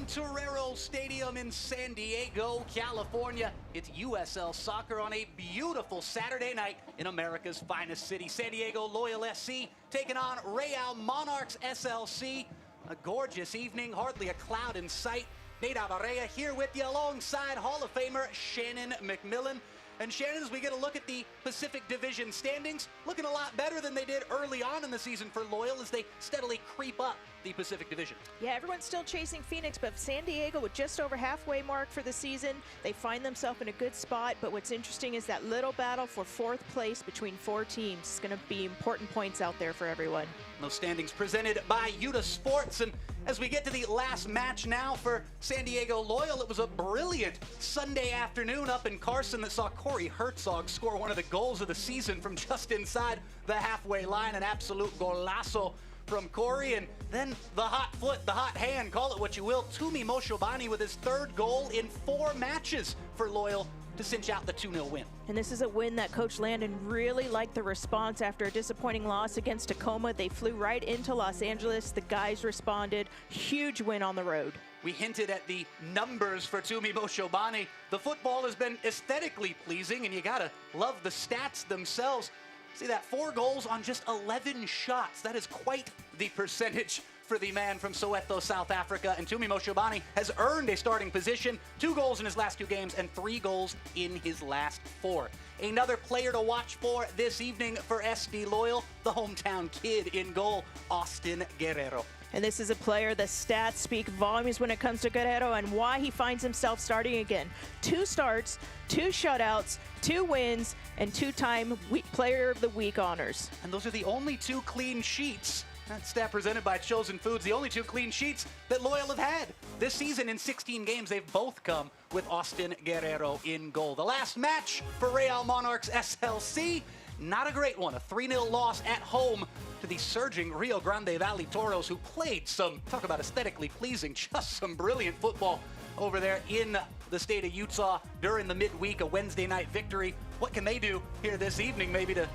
Torero Stadium in San Diego, California. It's USL Soccer on a beautiful Saturday night in America's finest city. San Diego Loyal SC taking on Real Monarchs SLC. A gorgeous evening, hardly a cloud in sight. Nate Abareya here with you alongside Hall of Famer Shannon McMillan. And Shannon, as we get a look at the Pacific Division standings, looking a lot better than they did early on in the season for Loyal as they steadily creep up the Pacific Division. Yeah, everyone's still chasing Phoenix, but San Diego with just over halfway mark for the season, they find themselves in a good spot. But what's interesting is that little battle for fourth place between four teams. It's going to be important points out there for everyone. Those standings presented by Utah Sports. And as we get to the last match now for San Diego Loyal, it was a brilliant Sunday afternoon up in Carson that saw Corey Herzog score one of the goals of the season from just inside the halfway line, an absolute golazo from Corey. And then the hot foot, the hot hand, call it what you will, Tumi Moshobani with his third goal in 4 matches for Loyal to cinch out the 2-0 win. And this is a win that Coach Landon really liked the response after a disappointing loss against Tacoma. They flew right into Los Angeles. The guys responded. Huge win on the road. We hinted at the numbers for Tumi Moshobani. The football has been aesthetically pleasing, and you gotta love the stats themselves. See that, 4 goals on just 11 shots. That is quite the percentage for the man from Soweto, South Africa. And Tumi Moshobani has earned a starting position, 2 goals in his last 2 games and 3 goals in his last 4. Another player to watch for this evening for SD Loyal, the hometown kid in goal, Austin Guerrero. And this is a player, the stats speak volumes when it comes to Guerrero and why he finds himself starting again. 2 starts, 2 shutouts, 2 wins, and 2-time Player of the Week honors. And those are the only 2 clean sheets. That stat presented by Chosen Foods, the only 2 clean sheets that Loyal have had. This season in 16 games, they've both come with Austin Guerrero in goal. The last match for Real Monarchs SLC, not a great one. A 3-0 loss at home to the surging Rio Grande Valley Toros, who played some, talk about aesthetically pleasing, just some brilliant football over there in the state of Utah during the midweek, a Wednesday night victory. What can they do here this evening, maybe to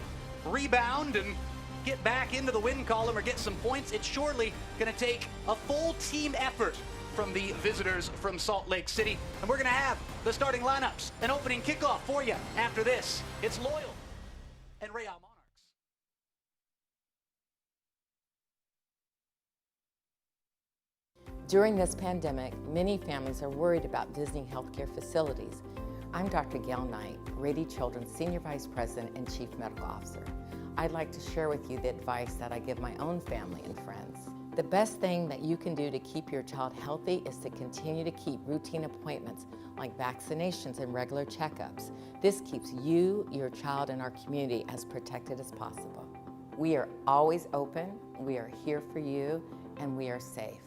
rebound and get back into the win column or get some points? It's surely going to take a full team effort from the visitors from Salt Lake City. And we're going to have the starting lineups, an opening kickoff for you after this. It's Loyal and Real Monarchs. During this pandemic, many families are worried about visiting healthcare facilities. I'm Dr. Gail Knight, Rady Children's Senior Vice President and Chief Medical Officer. I'd like to share with you the advice that I give my own family and friends. The best thing that you can do to keep your child healthy is to continue to keep routine appointments like vaccinations and regular checkups. This keeps you, your child, and our community as protected as possible. We are always open, we are here for you, and we are safe.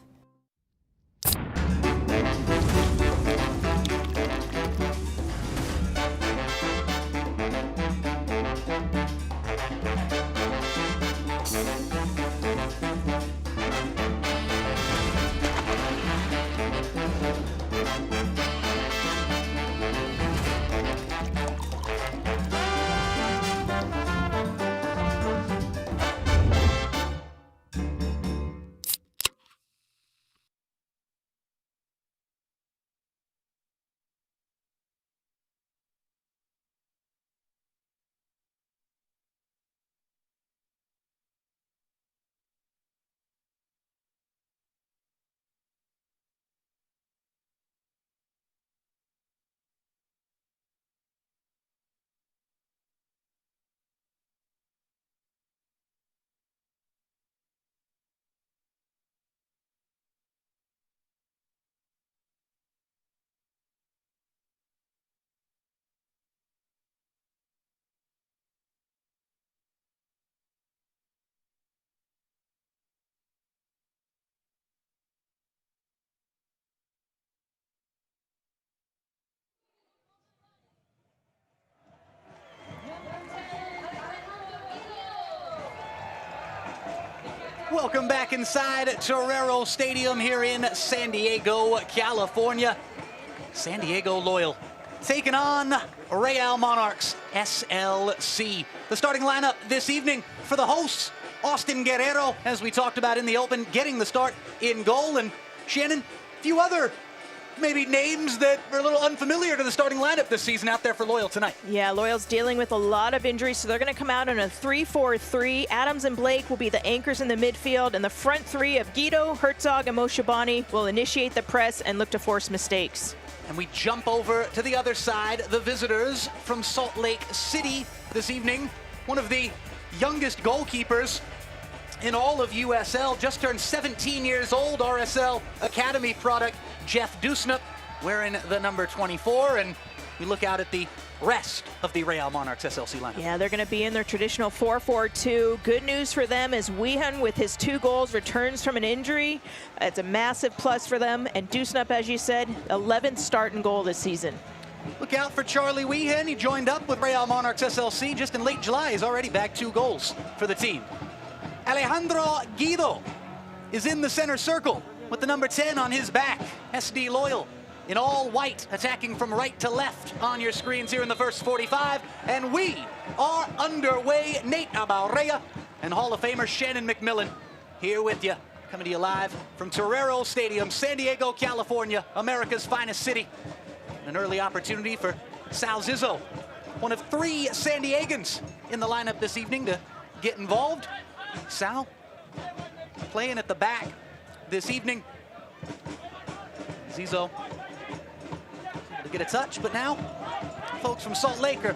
Welcome back inside Torero Stadium here in San Diego, California. San Diego Loyal taking on Real Monarchs SLC. The starting lineup this evening for the hosts, Austin Guerrero, as we talked about in the open, getting the start in goal. And Shannon, few other maybe names that are a little unfamiliar to the starting lineup this season out there for Loyal tonight. Yeah, Loyal's dealing with a lot of injuries, so they're going to come out in a 3-4-3. Adams and Blake will be the anchors in the midfield, and the front three of Guido, Herzog, and Moshabani will initiate the press and look to force mistakes. And we jump over to the other side, the visitors from Salt Lake City this evening. One of the youngest goalkeepers in all of USL, just turned 17 years old, RSL Academy product, Jeff Dusnup, wearing the number 24, and we look out at the rest of the Real Monarchs SLC lineup. Yeah, they're going to be in their traditional 4-4-2. Good news for them is Wehan, with his 2 goals, returns from an injury. It's a massive plus for them, and Dusnup, as you said, 11th start and goal this season. Look out for Charlie Wehan. He joined up with Real Monarchs SLC just in late July. He's already bagged 2 goals for the team. Alejandro Guido is in the center circle with the number 10 on his back. SD Loyal in all white, attacking from right to left on your screens here in the first 45. And we are underway. Nate Abaurrea and Hall of Famer Shannon McMillan here with you, coming to you live from Torero Stadium, San Diego, California, America's finest city. An early opportunity for Sal Zizzo, one of 3 San Diegans in the lineup this evening, to get involved. Sal playing at the back this evening. Zizzo to get a touch, but now folks from Salt Lake are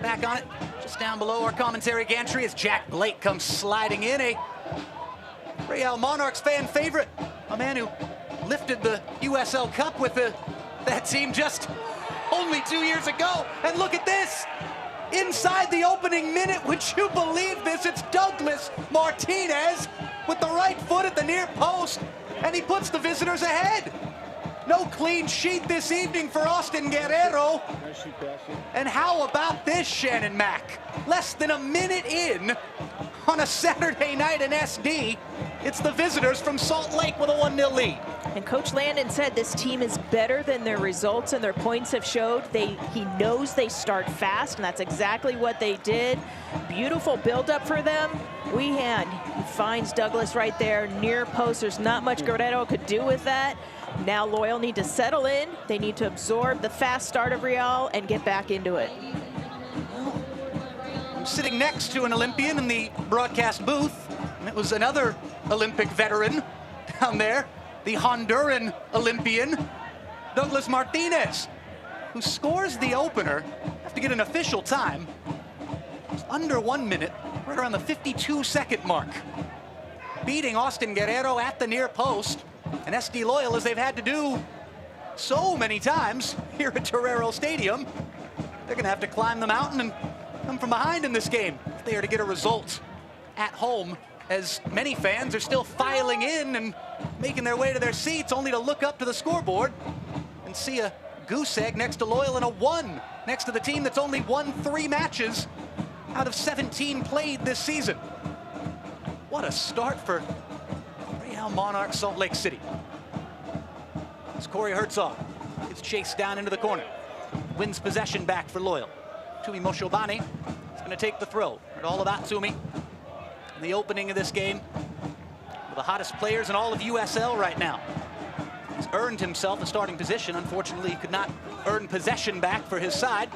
back on it. Just down below our commentary gantry as Jack Blake comes sliding in, a Real Monarchs fan favorite, a man who lifted the USL Cup with that team just only 2 years ago. And look at this. Inside the opening minute, would you believe this? It's Douglas Martinez with the right foot at the near post, and he puts the visitors ahead. No clean sheet this evening for Austin Guerrero. And how about this, Shannon Mack? Less than a minute in on a Saturday night in SD, it's the visitors from Salt Lake with a 1-0 lead. And Coach Landon said this team is better than their results and their points have showed. He knows they start fast, and that's exactly what they did. Beautiful build-up for them. Wehan, he finds Douglas right there, near post. There's not much Guerrero could do with that. Now Loyal need to settle in. They need to absorb the fast start of Real and get back into it. I'm sitting next to an Olympian in the broadcast booth, and it was another Olympic veteran down there, the Honduran Olympian, Douglas Martinez, who scores the opener. Have to get an official time. It's under 1 minute, right around the 52-second mark. Beating Austin Guerrero at the near post, and SD Loyal, as they've had to do so many times here at Torero Stadium, they're gonna have to climb the mountain and come from behind in this game if they are to get a result at home, as many fans are still filing in and making their way to their seats, only to look up to the scoreboard and see a goose egg next to Loyal and a 1 next to the team that's only won 3 matches out of 17 played this season. What a start for Real Monarchs Salt Lake City. It's Corey Herzog. Gets chased down into the corner. Wins possession back for Loyal. Tumi Moshabani is going to take the throw. Heard all about Tumi in the opening of this game. One of the hottest players in all of USL right now. He's earned himself a starting position. Unfortunately, he could not earn possession back for his side.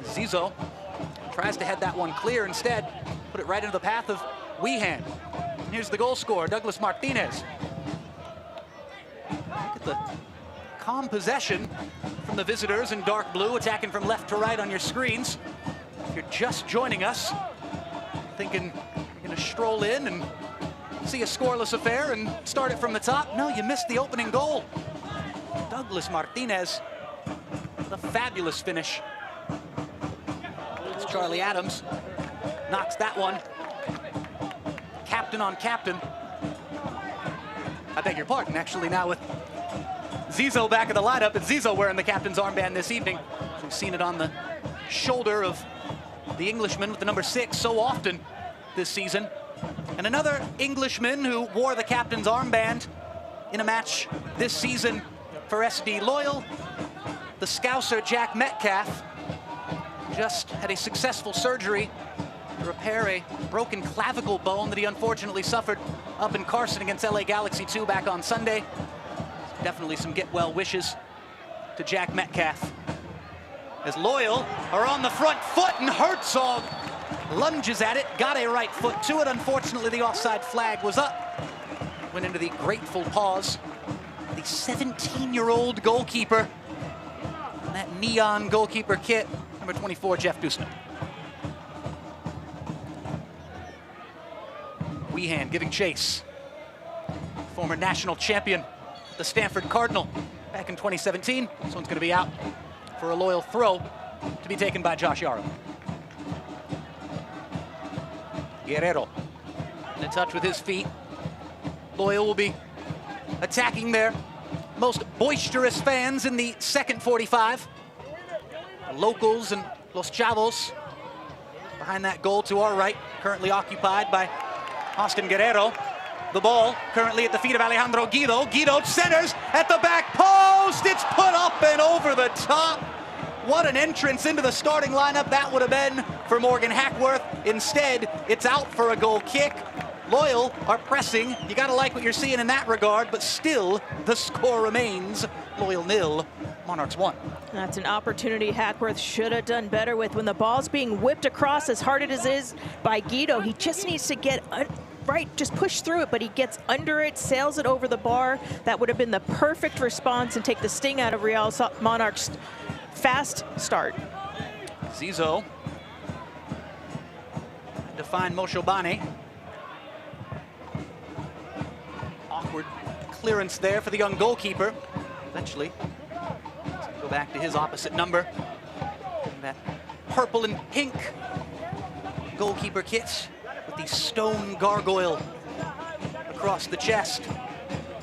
Zizzo tries to head that one clear instead. Put it right into the path of Wehan. And here's the goal scorer, Douglas Martinez. Look at the calm possession from the visitors in dark blue, attacking from left to right on your screens. If you're just joining us, thinking you're going to stroll in and see a scoreless affair and start it from the top, no, you missed the opening goal. Douglas Martinez with a fabulous finish. It's Charlie Adams knocks that one. Captain on captain. I beg your pardon, actually, now with Zizzo back in the lineup. It's Zizzo wearing the captain's armband this evening. We've seen it on the shoulder of the Englishman with the number 6 so often this season. And another Englishman who wore the captain's armband in a match this season for SD Loyal, the Scouser Jack Metcalf, just had a successful surgery repair a broken clavicle bone that he unfortunately suffered up in Carson against LA Galaxy 2 back on Sunday. Definitely some get well wishes to Jack Metcalf. As Loyal are on the front foot, and Herzog lunges at it, got a right foot to it. Unfortunately, the offside flag was up. Went into the grateful pause. The 17-year-old goalkeeper in that neon goalkeeper kit, number 24, Jeff Dusman. Weehan giving chase. Former national champion, the Stanford Cardinal, back in 2017. This one's going to be out for a Loyal throw to be taken by Josh Yarrow. Guerrero in touch with his feet. Loyal will be attacking their most boisterous fans in the second 45. The locals and Los Chavos behind that goal to our right, currently occupied by Austin Guerrero. The ball currently at the feet of Alejandro Guido. Guido centers at the back post. It's put up and over the top. What an entrance into the starting lineup that would have been for Morgan Hackworth. Instead, it's out for a goal kick. Loyal are pressing. You got to like what you're seeing in that regard, but still the score remains Loyal 0, Monarchs 1. That's an opportunity Hackworth should have done better with. When the ball's being whipped across as hard as it is by Guido, he just needs to get right, just push through it, but he gets under it, sails it over the bar. That would have been the perfect response and take the sting out of Real Monarchs' fast start. Zizou to find Moshobane. Awkward clearance there for the young goalkeeper. Eventually, go back to his opposite number. That purple and pink goalkeeper kit with the stone gargoyle across the chest.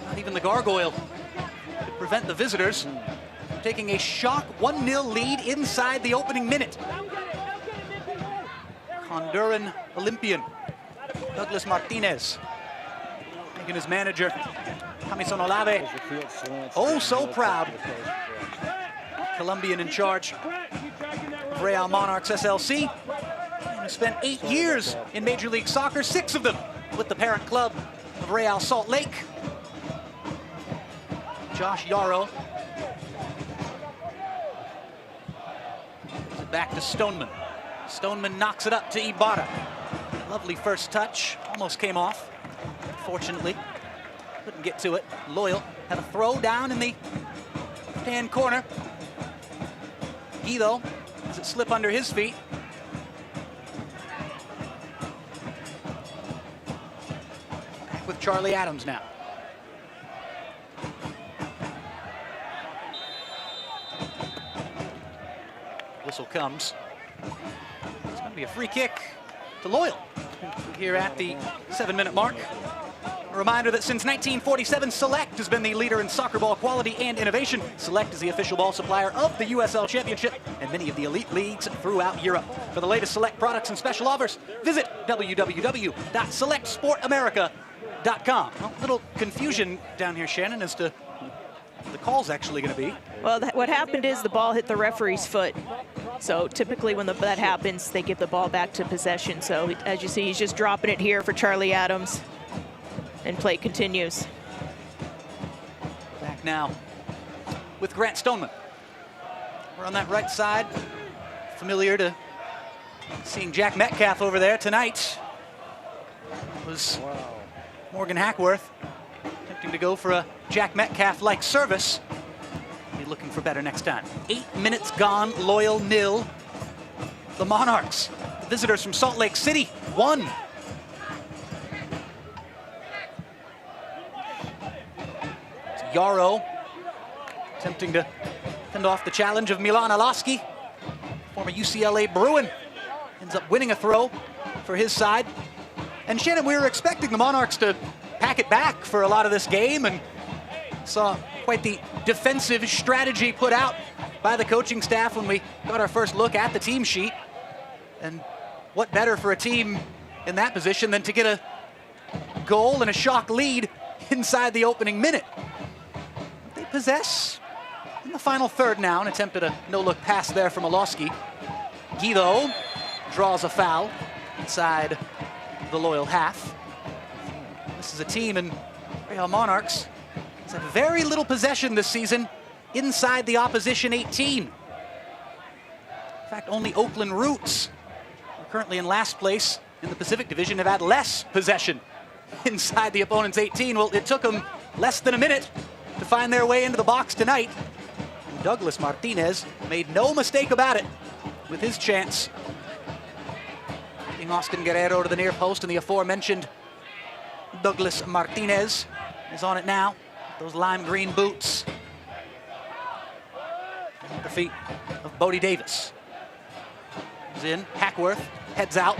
Not even the gargoyle could prevent the visitors taking a shock 1-0 lead inside the opening minute. Honduran Olympian Douglas Martinez making his manager Jamison Olave oh so proud. Colombian in charge of Real Monarchs SLC. He spent 8 years in Major League Soccer, 6 of them with the parent club of Real Salt Lake. Josh Yarrow. Back to Stoneman. Stoneman knocks it up to Ibarra. Lovely first touch, almost came off. Fortunately, couldn't get to it. Loyal had a throw down in the left-hand corner. Guido, does it slip under his feet? Back with Charlie Adams now. Whistle comes. It's going to be a free kick to Loyal here at the 7-minute mark. A reminder that since 1947, Select has been the leader in soccer ball quality and innovation. Select is the official ball supplier of the USL Championship and many of the elite leagues throughout Europe. For the latest Select products and special offers, visit www.selectsportamerica.com. Well, a little confusion down here, Shannon, as to the call's actually going to be. Well, what happened is the ball hit the referee's foot. So typically when that happens, they give the ball back to possession. So as you see, he's just dropping it here for Charlie Adams. And play continues. Back now with Grant Stoneman. We're on that right side. Familiar to seeing Jack Metcalf over there tonight. It was Morgan Hackworth attempting to go for a Jack Metcalf-like service. Be looking for better next time. 8 minutes gone, Loyal 0. The Monarchs, the visitors from Salt Lake City, 1. Yarrow attempting to fend off the challenge of Milan Alaski. Former UCLA Bruin ends up winning a throw for his side. And Shannon, we were expecting the Monarchs to pack it back for a lot of this game, and saw quite the defensive strategy put out by the coaching staff when we got our first look at the team sheet. And what better for a team in that position than to get a goal and a shock lead inside the opening minute. Possess in the final third now. An attempt at a no-look pass there from Alowski. Guido draws a foul. inside the Loyal half. This is a team in Real Monarchs has had very little possession this season inside the opposition 18. In fact, only Oakland Roots, who are currently in last place in the Pacific Division, have had less possession inside the opponent's 18. Well, it took them less than a minute to find their way into the box tonight. And Douglas Martinez made no mistake about it with his chance. Getting Austin Guerrero to the near post, and the aforementioned Douglas Martinez is on it now. Those lime green boots. At the feet of Bodie Davis. He's in. Hackworth heads out.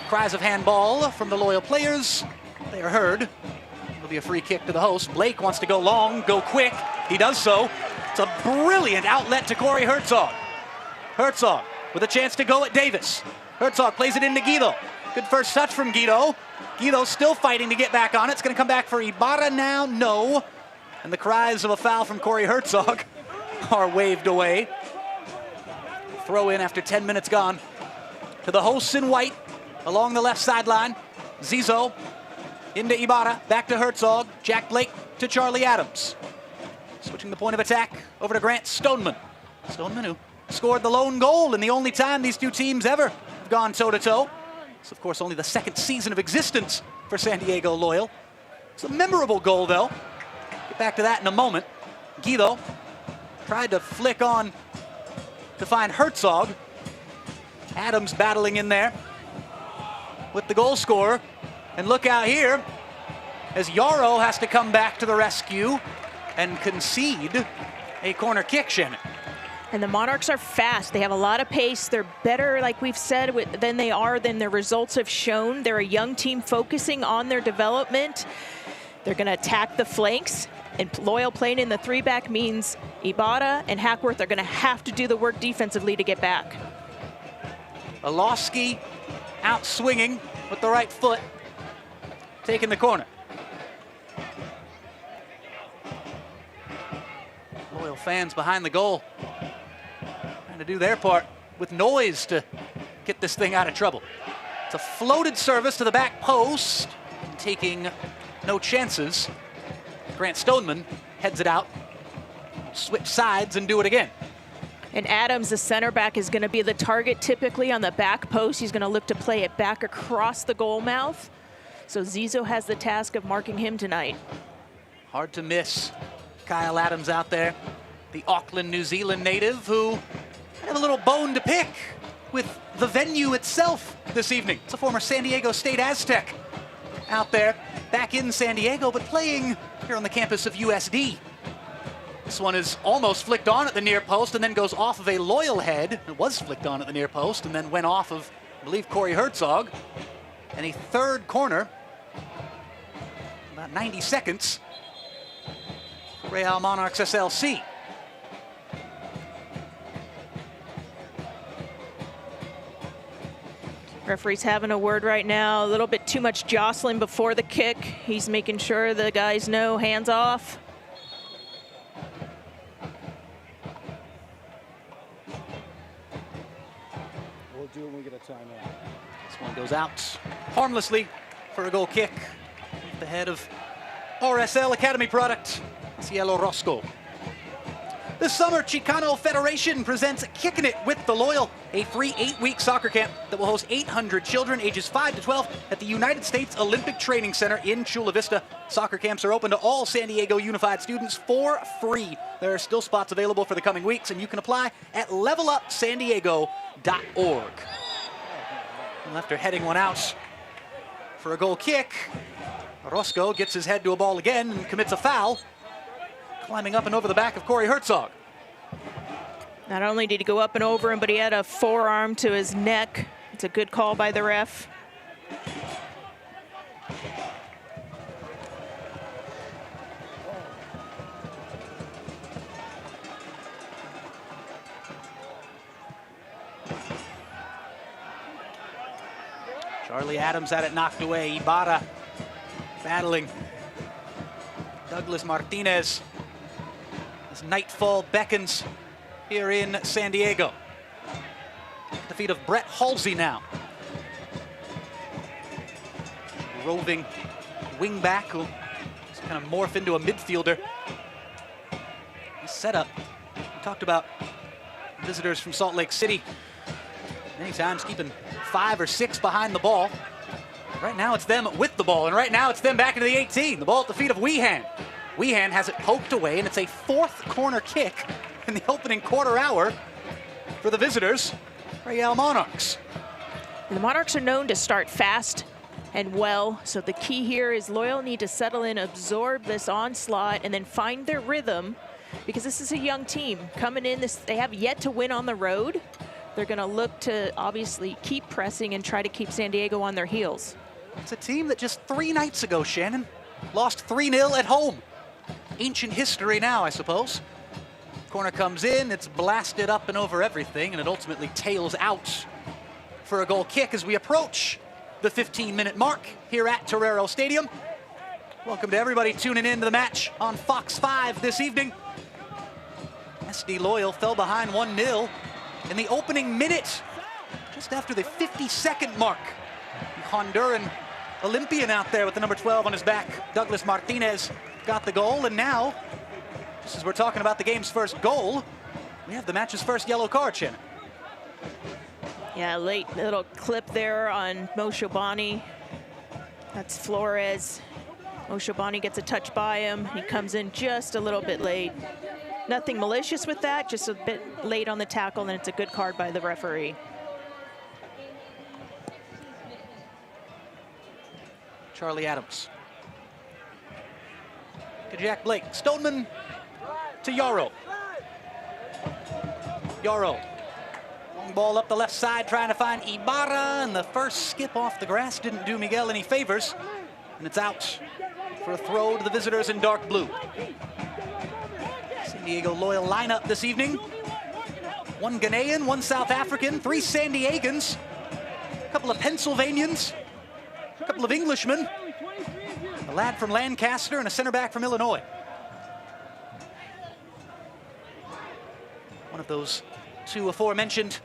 Cries of handball from the Loyal players. They are heard. It'll be a free kick to the host. Blake wants to go long, go quick. He does so. It's a brilliant outlet to Corey Herzog. Herzog with a chance to go at Davis. Herzog plays it into Guido. Good first touch from Guido. Guido still fighting to get back on it. It's going to come back for Ibarra now. No. And the cries of a foul from Corey Herzog are waved away. Throw in after 10 minutes gone to the hosts in white along the left sideline. Zizo into Ibarra, back to Herzog. Jack Blake to Charlie Adams. Switching the point of attack over to Grant Stoneman. Stoneman, who scored the lone goal in the only time these two teams ever have gone toe-to-toe. It's, of course, only the second season of existence for San Diego Loyal. It's a memorable goal, though. Get back to that in a moment. Guido tried to flick on to find Herzog. Adams battling in there with the goal scorer. And look out here as Yarrow has to come back to the rescue and concede a corner kick, Shannon. And the Monarchs are fast. They have a lot of pace. They're better, like we've said, than their results have shown. They're a young team focusing on their development. They're going to attack the flanks. And Loyal playing in the three-back means Ibarra and Hackworth are going to have to do the work defensively to get back. Alowski out swinging with the right foot, taking the corner. Loyal fans behind the goal trying to do their part with noise to get this thing out of trouble. It's a floated service to the back post, taking no chances. Grant Stoneman heads it out, switch sides and do it again. And Adams, the center back, is going to be the target typically on the back post. He's going to look to play it back across the goal mouth. So Zizo has the task of marking him tonight. Hard to miss Kyle Adams out there, the Auckland, New Zealand native who had a little bone to pick with the venue itself this evening. It's a former San Diego State Aztec out there, back in San Diego, but playing here on the campus of USD. This one is almost flicked on at the near post and then goes off of a Loyal head. It was flicked on at the near post and then went off of, I believe, Corey Herzog. And a third corner, about 90 seconds, for Real Monarchs SLC. Referee's having a word right now. A little bit too much jostling before the kick. He's making sure the guys know hands off. We'll do it when we get a timeout. This one goes out harmlessly for a goal kick. The head of RSL Academy product, Cielo Roscoe. This summer, Chicano Federation presents Kickin' It with the Loyal, a free 8-week soccer camp that will host 800 children ages 5 to 12 at the United States Olympic Training Center in Chula Vista. Soccer camps are open to all San Diego Unified students for free. There are still spots available for the coming weeks, and you can apply at levelupsandiego.org. And after heading one out for a goal kick, Roscoe gets his head to a ball again and commits a foul, climbing up and over the back of Corey Herzog. Not only did he go up and over him, but he had a forearm to his neck. It's a good call by the ref. Charlie Adams had it knocked away. Ibarra battling Douglas Martinez as nightfall beckons here in San Diego. At the feet of Brett Halsey now. roving wing back who kind of morph into a midfielder. This setup, we talked about visitors from Salt Lake City many times keeping 5 or 6 behind the ball. Right now it's them with the ball, and right now it's them back into the 18. The ball at the feet of Weehan. Weehan has it poked away, and it's a 4th corner kick in the opening quarter hour for the visitors, Real Monarchs. The Monarchs are known to start fast and well, so the key here is Loyal need to settle in, absorb this onslaught, and then find their rhythm, because this is a young team coming in. They have yet to win on the road. They're going to look to obviously keep pressing and try to keep San Diego on their heels. It's a team that just 3 nights ago, Shannon, lost 3-0 at home. Ancient history now, I suppose. Corner comes in, it's blasted up and over everything, and it ultimately tails out for a goal kick as we approach the 15-minute mark here at Torero Stadium. Welcome to everybody tuning in to the match on Fox 5 this evening. SD Loyal fell behind 1-0 in the opening minute, just after the 52nd mark. The Honduran Olympian out there with the number 12 on his back, Douglas Martinez, got the goal, and now, just as we're talking about the game's first goal, we have the match's first yellow card, Shannon. Yeah, late little clip there on Moshobani. That's Flores. Moshobani gets a touch by him. He comes in just a little bit late. Nothing malicious with that, just a bit late on the tackle, and it's a good card by the referee. Charlie Adams to Jack Blake. Stoneman to Yarrow. Yarrow. Long ball up the left side, trying to find Ibarra, and the first skip off the grass didn't do Miguel any favors. And it's out for a throw to the visitors in dark blue. San Diego Loyal lineup this evening. 1 Ghanaian, 1 South African, 3 San Diegans, a couple of Pennsylvanians, a couple of Englishmen, a lad from Lancaster, and a center back from Illinois. One of those 2 aforementioned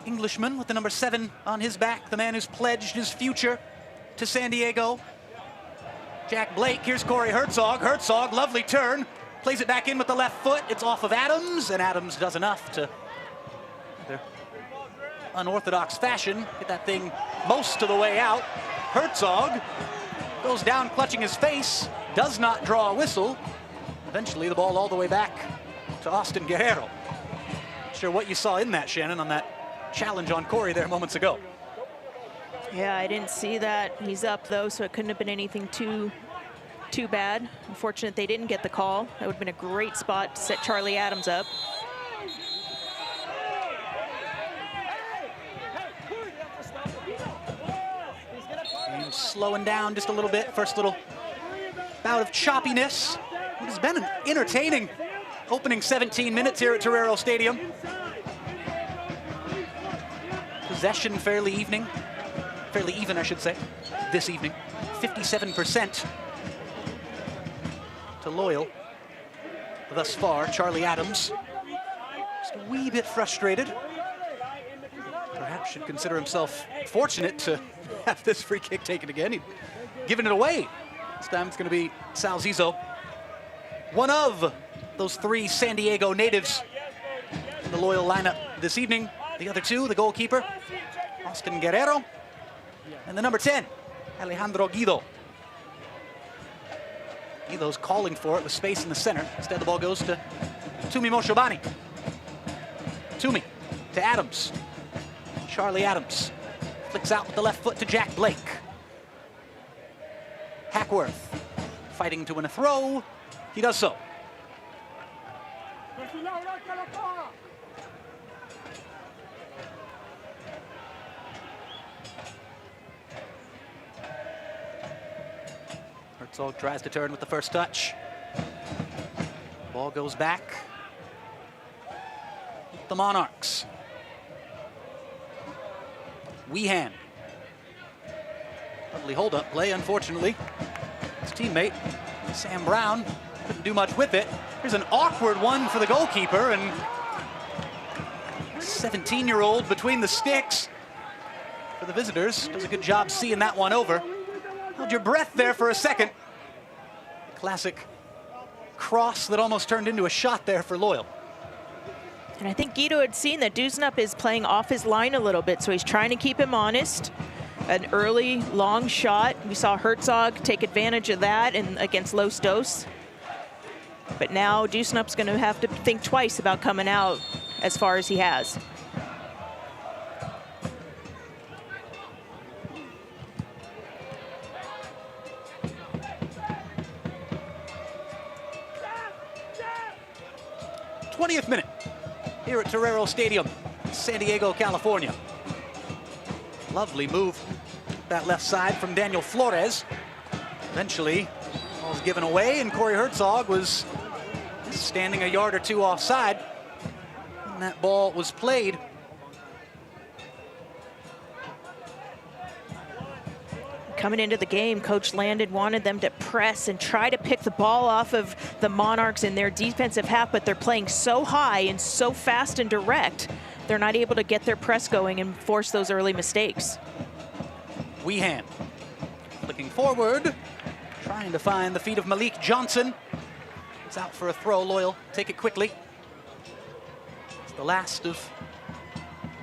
Englishmen with the number 7 on his back, the man who's pledged his future to San Diego. Jack Blake, here's Corey Herzog. Herzog, lovely turn, plays it back in with the left foot. It's off of Adams, and Adams does enough to, their unorthodox fashion, get that thing most of the way out. Herzog goes down clutching his face, does not draw a whistle. Eventually the ball all the way back to Austin Guerrero. Not sure what you saw in that, Shannon, on that challenge on Corey there moments ago. Yeah, I didn't see that. He's up though, so it couldn't have been anything too bad. Unfortunate they didn't get the call. That would have been a great spot to set Charlie Adams up. Game slowing down just a little bit. First little bout of choppiness. It has been an entertaining opening 17 minutes here at Torero Stadium. Possession fairly even, I should say, this evening. 57% to Loyal thus far. Charlie Adams, just a wee bit frustrated. Perhaps should consider himself fortunate to have this free kick taken again. He'd given it away. This time it's going to be Sal Zizzo, one of those 3 San Diego natives in the Loyal lineup this evening. The other 2, the goalkeeper, Austin Guerrero, and the number 10, Alejandro Guido. Guido's calling for it with space in the center. Instead, the ball goes to Tumi Moshobani. Tumi to Adams. Charlie Adams flicks out with the left foot to Jack Blake. Hackworth fighting to win a throw. He does so. Herzog tries to turn with the first touch. Ball goes back. The Monarchs. Weehan. Lovely hold-up play, unfortunately. His teammate, Sam Brown, couldn't do much with it. Here's an awkward one for the goalkeeper, and 17-year-old between the sticks for the visitors. Does a good job seeing that one over. Hold your breath there for a second. Classic cross that almost turned into a shot there for Loyal. And I think Guido had seen that Dusnup is playing off his line a little bit, so he's trying to keep him honest. An early, long shot. We saw Herzog take advantage of that and against Los Dos. But now Dusnup's going to have to think twice about coming out as far as he has. th minute here at Torero Stadium, San Diego, California. Lovely move that left side from Daniel Flores. Eventually, ball was given away, and Corey Herzog was standing a yard or two offside. And that ball was played. Coming into the game, Coach Landon wanted them to press and try to pick the ball off of the Monarchs in their defensive half, but they're playing so high and so fast and direct, they're not able to get their press going and force those early mistakes. Weehan looking forward, trying to find the feet of Malik Johnson. It's out for a throw. Loyal take it quickly. It's the last of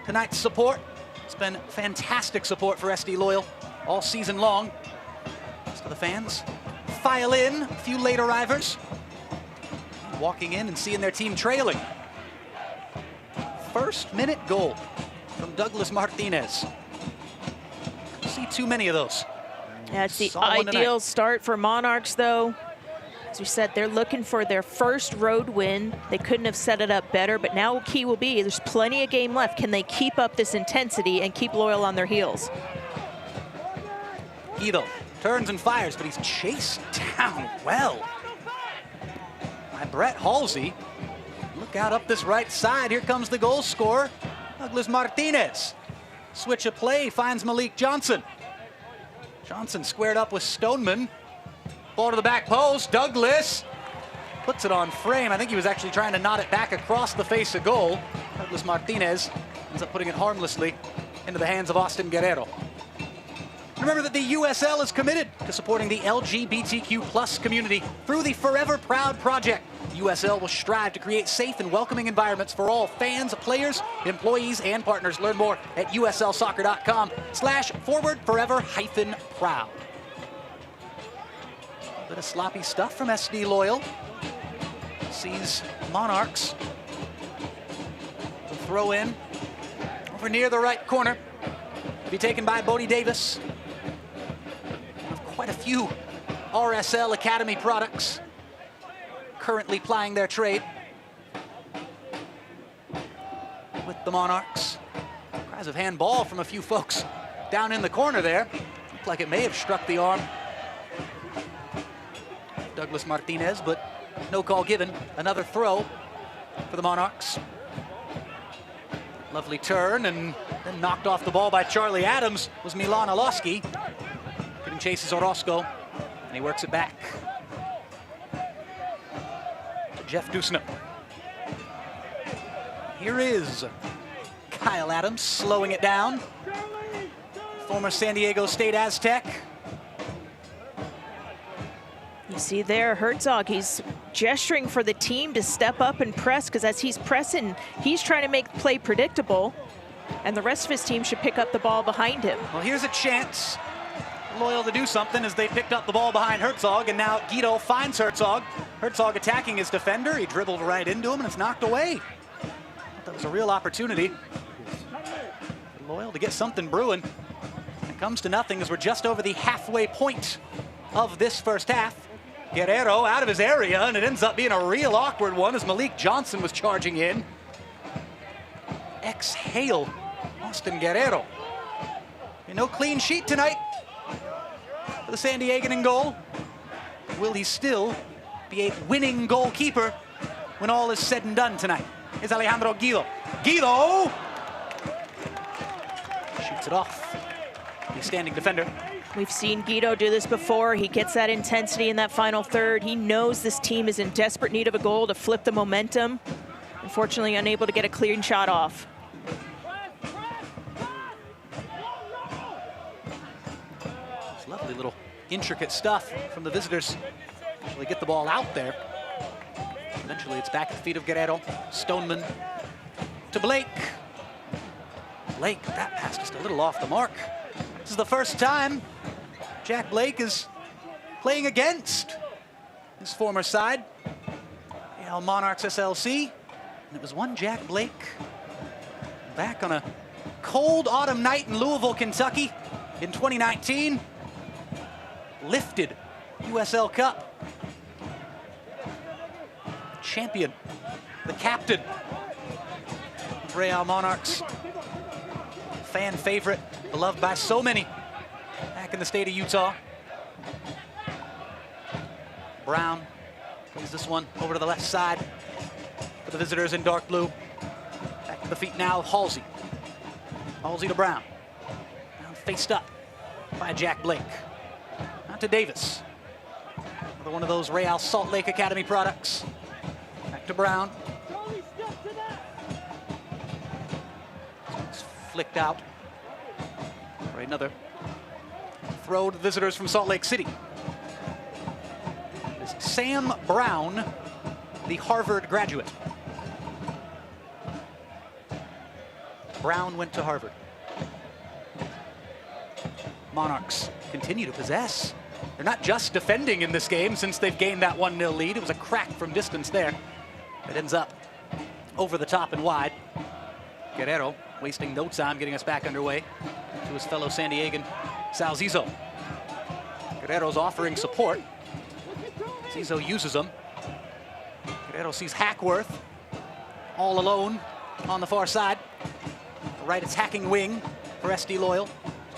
tonight's support. It's been fantastic support for SD Loyal all season long. So the fans file in, a few late arrivers, walking in and seeing their team trailing. First minute goal from Douglas Martinez. Don't see too many of those. That's the ideal start for Monarchs, though. As we said, they're looking for their first road win. They couldn't have set it up better, but now key will be, there's plenty of game left. Can they keep up this intensity and keep Loyal on their heels? Guido turns and fires, but he's chased down well by Brett Halsey. Look out up this right side. Here comes the goal scorer, Douglas Martinez. Switch of play finds Malik Johnson. Johnson squared up with Stoneman. Ball to the back post. Douglas puts it on frame. I think he was actually trying to knot it back across the face of goal. Douglas Martinez ends up putting it harmlessly into the hands of Austin Guerrero. Remember that the USL is committed to supporting the LGBTQ+ community through the Forever Proud project. USL will strive to create safe and welcoming environments for all fans, players, employees, and partners. Learn more at uslsoccer.com/forward-forever-proud. A bit of sloppy stuff from SD Loyal. Sees Monarchs. The throw in over near the right corner. To be taken by Bodie Davis. Quite a few RSL Academy products currently plying their trade with the Monarchs. Cries of handball from a few folks down in the corner there. Looked like it may have struck the arm Douglas Martinez, but no call given. Another throw for the Monarchs. Lovely turn, and then knocked off the ball by Charlie Adams was Milan Aloski. Chases Orozco, and he works it back to Jeff Dusnup. Here is Kyle Adams slowing it down. Former San Diego State Aztec. You see there, Herzog, he's gesturing for the team to step up and press, because as he's pressing, he's trying to make play predictable, and the rest of his team should pick up the ball behind him. Well, here's a chance Loyal to do something as they picked up the ball behind Herzog, and now Guido finds Herzog. Herzog attacking his defender. He dribbled right into him, and it's knocked away. That was a real opportunity for Loyal to get something brewing. It comes to nothing as we're just over the halfway point of this first half. Guerrero out of his area, and it ends up being a real awkward one as Malik Johnson was charging in. Exhale, Austin Guerrero. No clean sheet tonight for the San Diegan in goal. Will he still be a winning goalkeeper when all is said and done tonight? Is Alejandro Guido. Guido shoots it off. The standing defender. We've seen Guido do this before. He gets that intensity in that final third. He knows this team is in desperate need of a goal to flip the momentum. Unfortunately, unable to get a clean shot off. Lovely little intricate stuff from the visitors. Actually get the ball out there. Eventually it's back at the feet of Guerrero. Stoneman to Blake. Blake, that pass just a little off the mark. This is the first time Jack Blake is playing against his former side, Monarchs SLC. And it was one Jack Blake back on a cold autumn night in Louisville, Kentucky in 2019. Lifted USL Cup. Champion, the captain of Real Monarchs. Fan favorite, beloved by so many back in the state of Utah. Brown plays this one over to the left side for the visitors in dark blue. Back to the feet now, Halsey. Halsey to Brown. Now faced up by Jack Blake. Out to Davis. Another one of those Real Salt Lake Academy products. Back to Brown. It's flicked out. For another throw to the visitors from Salt Lake City. It is Sam Brown, the Harvard graduate. Brown went to Harvard. Monarchs continue to possess. They're not just defending in this game since they've gained that 1-0 lead. It was a crack from distance there. It ends up over the top and wide. Guerrero wasting no time getting us back underway to his fellow San Diegan, Sal Zizzo. Guerrero's offering support. Zizzo uses them. Guerrero sees Hackworth all alone on the far side. The right attacking wing for SD Loyal.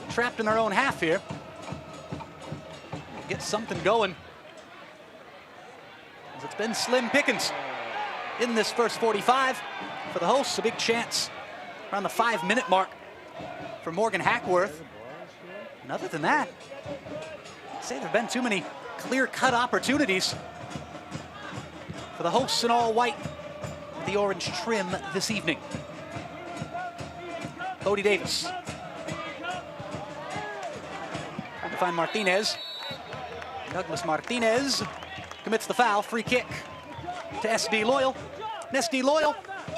Trapped in their own half here. Get something going. As it's been slim pickings in this first 45 for the hosts. A big chance around the 5-minute mark for Morgan Hackworth. And other than that, I'd say there have been too many clear-cut opportunities for the hosts in all white with the orange trim this evening. Bodie Davis. Trying to find Martinez. Douglas Martinez commits the foul. Free kick to SD Loyal. And SD Loyal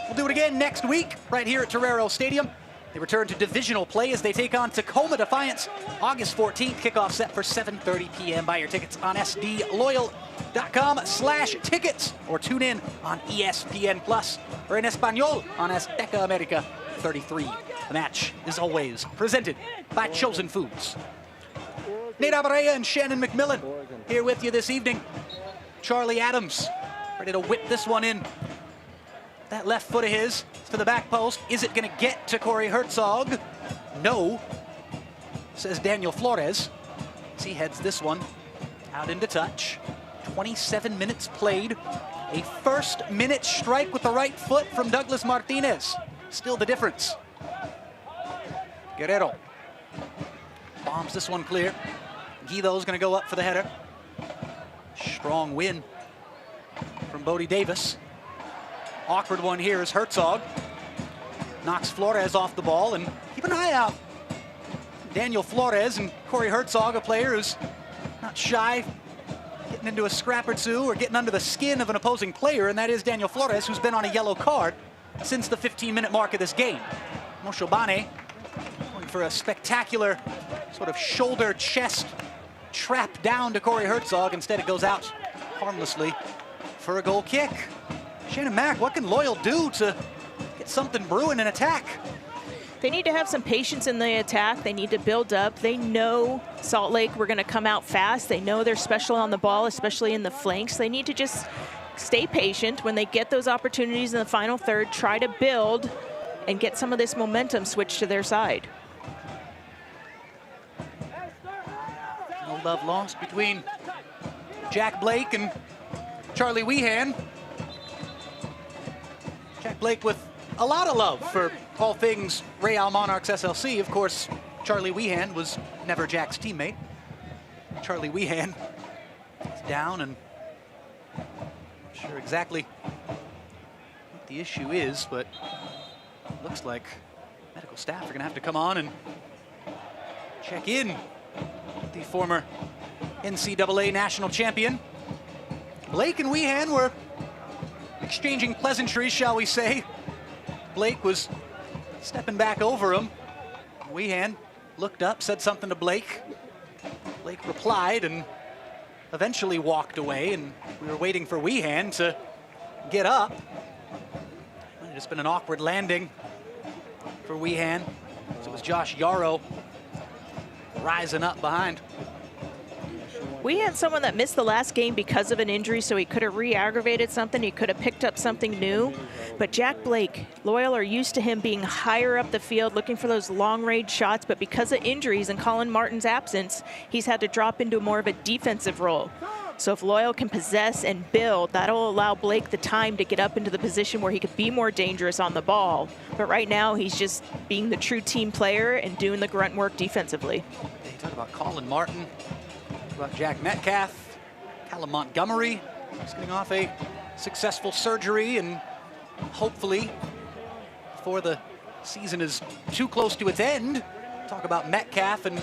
will do it again next week right here at Torero Stadium. They return to divisional play as they take on Tacoma Defiance August 14th. Kickoff set for 7:30 p.m. Buy your tickets on sdloyal.com/tickets or tune in on ESPN Plus or in Espanol on Azteca America 33. The match is always presented by Chosen Foods. Nate Abareya and Shannon McMillan here with you this evening. Charlie Adams ready to whip this one in. That left foot of his to the back post. Is it going to get to Corey Herzog? No, says Daniel Flores. As he heads this one out into touch. 27 minutes played. A first-minute strike with the right foot from Douglas Martinez. Still the difference. Guerrero bombs this one clear. Guido's going to go up for the header. Strong win from Bodie Davis. Awkward one here is Herzog. Knocks Flores off the ball, and keep an eye out. Daniel Flores and Corey Herzog, a player who's not shy, getting into a scrap or two or getting under the skin of an opposing player, and that is Daniel Flores, who's been on a yellow card since the 15-minute mark of this game. Moshobane going for a spectacular sort of shoulder chest trap down to Corey Herzog. Instead it goes out harmlessly for a goal kick. Shannon Mack, what can Loyal do to get something brewing in attack? They need to have some patience in the attack. They need to build up. They know Salt Lake, we're going to come out fast. They know they're special on the ball, especially in the flanks. They need to just stay patient when they get those opportunities in the final third, try to build and get some of this momentum switched to their side. No love lost between Jack Blake and Charlie Weehan. Jack Blake with a lot of love for all things Real Monarchs SLC. Of course, Charlie Weehan was never Jack's teammate. Charlie Weehan is down, and I'm not sure exactly what the issue is, but it looks like medical staff are going to have to come on and check in with the former NCAA national champion. Blake and Weehan were exchanging pleasantries, shall we say. Blake was stepping back over him. Weehan looked up, said something to Blake. Blake replied and eventually walked away, and we were waiting for Weehan to get up. It's been an awkward landing for Weehan. So it was Josh Yarrow rising up behind. We had someone that missed the last game because of an injury, so he could have re-aggravated something. He could have picked up something new. But Jack Blake, Loyal are used to him being higher up the field, looking for those long-range shots. But because of injuries and Colin Martin's absence, he's had to drop into more of a defensive role. So if Loyal can possess and build, that'll allow Blake the time to get up into the position where he could be more dangerous on the ball. But right now, he's just being the true team player and doing the grunt work defensively. You talk about Colin Martin, about Jack Metcalf, Callum Montgomery, just getting off a successful surgery, and hopefully before the season is too close to its end, talk about Metcalf and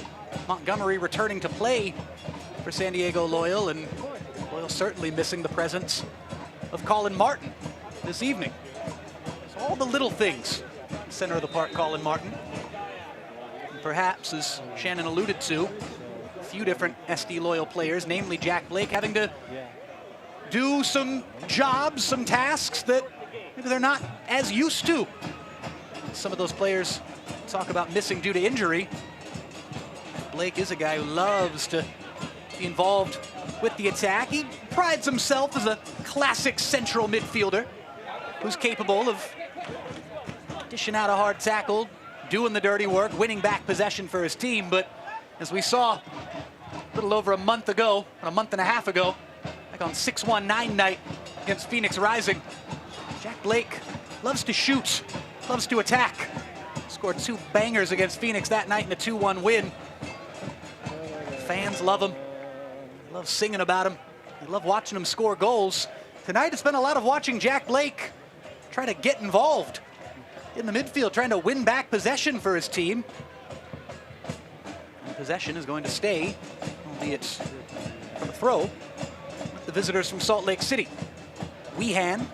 Montgomery returning to play for San Diego Loyal, and Loyal certainly missing the presence of Colin Martin this evening. So all the little things, center of the park, Colin Martin. And perhaps, as Shannon alluded to, a few different SD Loyal players, namely Jack Blake, having to do some jobs, some tasks that maybe they're not as used to. Some of those players talk about missing due to injury. Blake is a guy who loves to be involved with the attack. He prides himself as a classic central midfielder who's capable of dishing out a hard tackle, doing the dirty work, winning back possession for his team. But as we saw a little over a month and a half ago, like on 6-1-9 night against Phoenix Rising, Jack Blake loves to shoot, loves to attack. Scored 2 bangers against Phoenix that night in a 2-1 win. Fans love him, love singing about him, they love watching him score goals. Tonight it's been a lot of watching Jack Blake try to get involved in the midfield, trying to win back possession for his team. And possession is going to stay, albeit from a throw, with the visitors from Salt Lake City. Weehan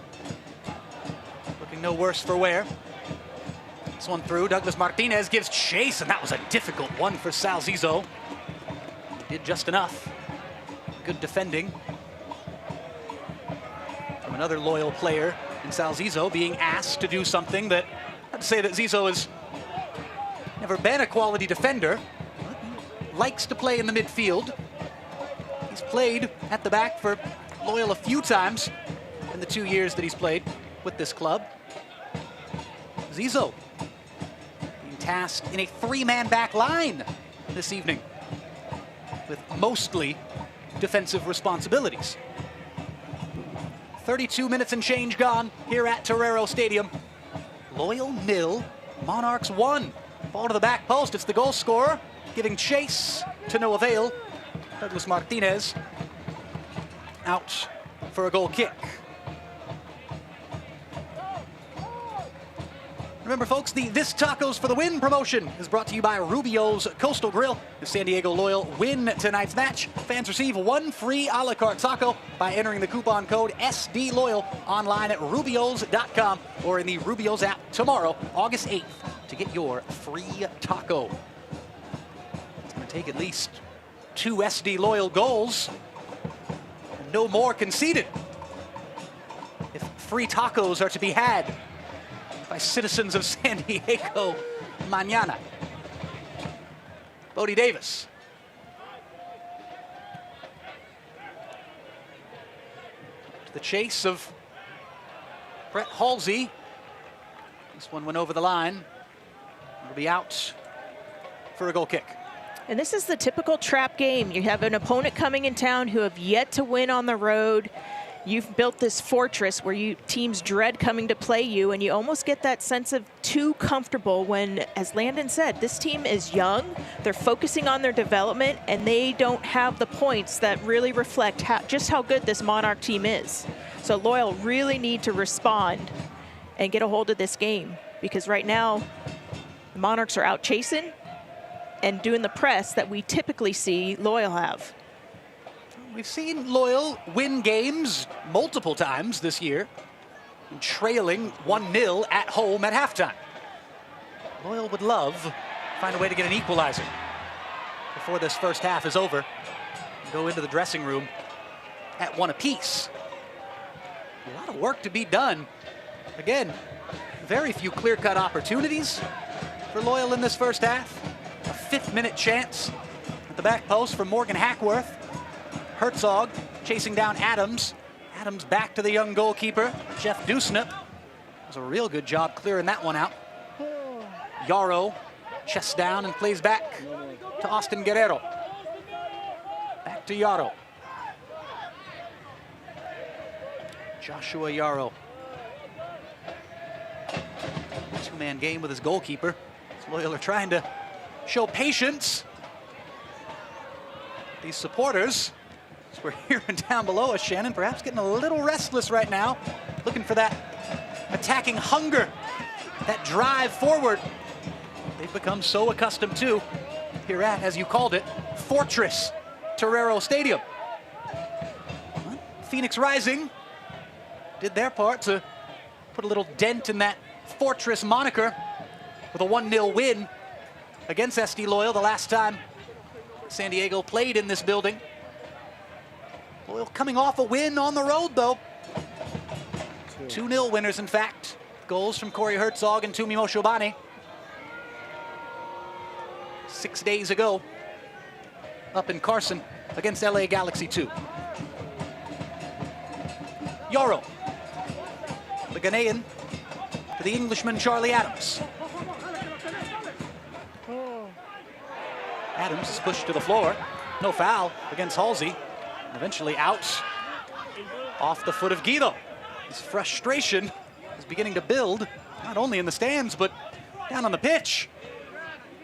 looking no worse for wear. This one through, Douglas Martinez gives chase, and that was a difficult one for Sal Zizzo. Did just enough. Good defending from another Loyal player in Sal Zizzo, being asked to do something that, I'd say that Zizzo has never been a quality defender, but likes to play in the midfield. He's played at the back for Loyal a few times in the 2 years that he's played with this club. Zizzo being tasked in a 3-man back line this evening with mostly defensive responsibilities. 32 minutes and change gone here at Torero Stadium. Loyal 0, Monarchs 1. Ball to the back post, it's the goal scorer, giving chase to no avail. Douglas Martinez out for a goal kick. Remember, folks, the This Tacos for the Win promotion is brought to you by Rubio's Coastal Grill. If San Diego Loyal win tonight's match, fans receive 1 free a la carte taco by entering the coupon code SDLoyal online at rubios.com or in the Rubio's app tomorrow, August 8th, to get your free taco. It's going to take at least 2 SD Loyal goals, and no more conceded, if free tacos are to be had by citizens of San Diego mañana. Bodie Davis. To the chase of Brett Halsey. This one went over the line. It'll be out for a goal kick. And this is the typical trap game. You have an opponent coming in town who have yet to win on the road. You've built this fortress where teams dread coming to play you, and you almost get that sense of too comfortable when, as Landon said, this team is young, they're focusing on their development, and they don't have the points that really reflect just how good this Monarch team is. So Loyal really need to respond and get a hold of this game, because right now the Monarchs are out chasing and doing the press that we typically see Loyal have. We've seen Loyal win games multiple times this year, trailing 1-0 at home at halftime. Loyal would love to find a way to get an equalizer before this first half is over. Go into the dressing room at 1 apiece. A lot of work to be done. Again, very few clear-cut opportunities for Loyal in this first half. A 5th-minute chance at the back post from Morgan Hackworth. Herzog chasing down Adams. Adams back to the young goalkeeper, Jeff Dusnip. Does a real good job clearing that one out. Yarrow chests down and plays back to Austin Guerrero. Back to Yarrow. Joshua Yarrow. Two-man game with his goalkeeper. Loyal are trying to show patience. These supporters, as we're hearing down below us, Shannon, perhaps getting a little restless right now, looking for that attacking hunger, that drive forward they've become so accustomed to here at, as you called it, Fortress Torero Stadium. Well, Phoenix Rising did their part to put a little dent in that Fortress moniker with a 1-0 win against SD Loyal the last time San Diego played in this building. Loyal coming off a win on the road, though. 2-0 winners, in fact. Goals from Corey Herzog and Tumi Moshobane. 6 days ago, up in Carson against LA Galaxy 2. Yarrow, the Ghanaian, to the Englishman Charlie Adams. Adams is pushed to the floor. No foul against Halsey. Eventually out off the foot of Guido. His frustration is beginning to build, not only in the stands, but down on the pitch.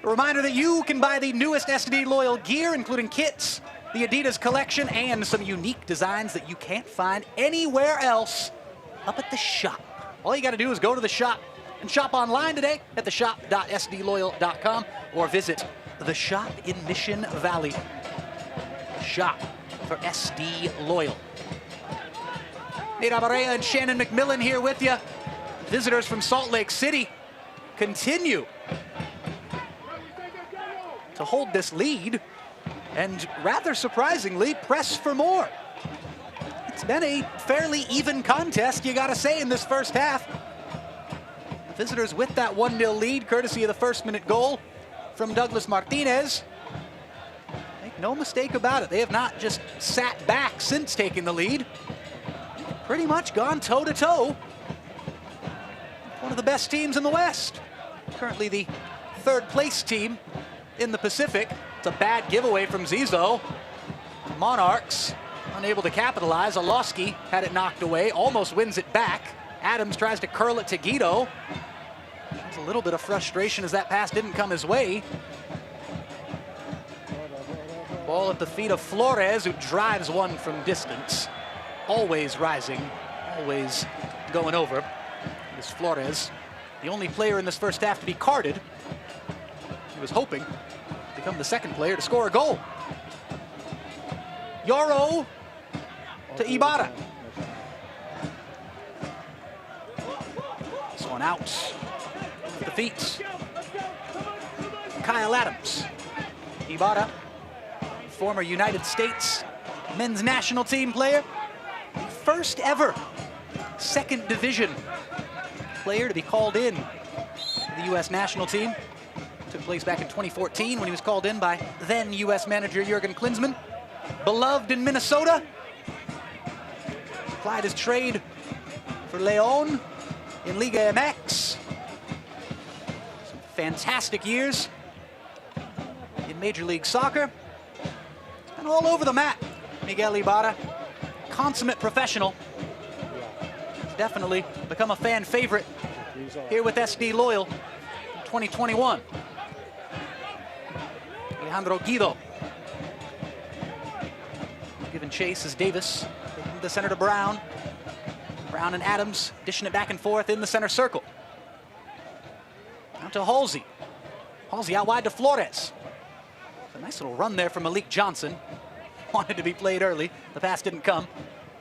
A reminder that you can buy the newest SD Loyal gear, including kits, the Adidas collection, and some unique designs that you can't find anywhere else up at the shop. All you got to do is go to the shop and shop online today at theshop.sdloyal.com or visit the shop in Mission Valley. Shop for SD Loyal. Nate Abarea and Shannon McMillan here with you. Visitors from Salt Lake City continue to hold this lead and, rather surprisingly, press for more. It's been a fairly even contest, you gotta say, in this first half. Visitors with that 1-0 lead, courtesy of the first-minute goal from Douglas Martinez. Make no mistake about it, they have not just sat back since taking the lead. Pretty much gone toe-to-toe. One of the best teams in the West. Currently the third-place team in the Pacific. It's a bad giveaway from Zizo. Monarchs unable to capitalize. Oloski had it knocked away, almost wins it back. Adams tries to curl it to Guido. There's a little bit of frustration as that pass didn't come his way. Ball at the feet of Flores, who drives one from distance. Always rising, always going over. This Flores, the only player in this first half to be carded. He was hoping to become the second player to score a goal. Yarrow to Ibarra. This one out with the feet. Kyle Adams. Ibarra, former United States men's national team player. First ever second division player to be called in to the U.S. national team. Took place back in 2014 when he was called in by then U.S. manager Jurgen Klinsmann. Beloved in Minnesota. Applied his trade for León in Liga MX. Some fantastic years in Major League Soccer. And all over the map, Miguel Ibarra. Consummate professional. He's definitely become a fan favorite here with SD Loyal in 2021. Alejandro Guido. Giving chase as Davis taking the center to Brown. Brown and Adams dishing it back and forth in the center circle. Out to Halsey. Halsey out wide to Flores. A nice little run there from Malik Johnson. wanted to be played early. The pass didn't come.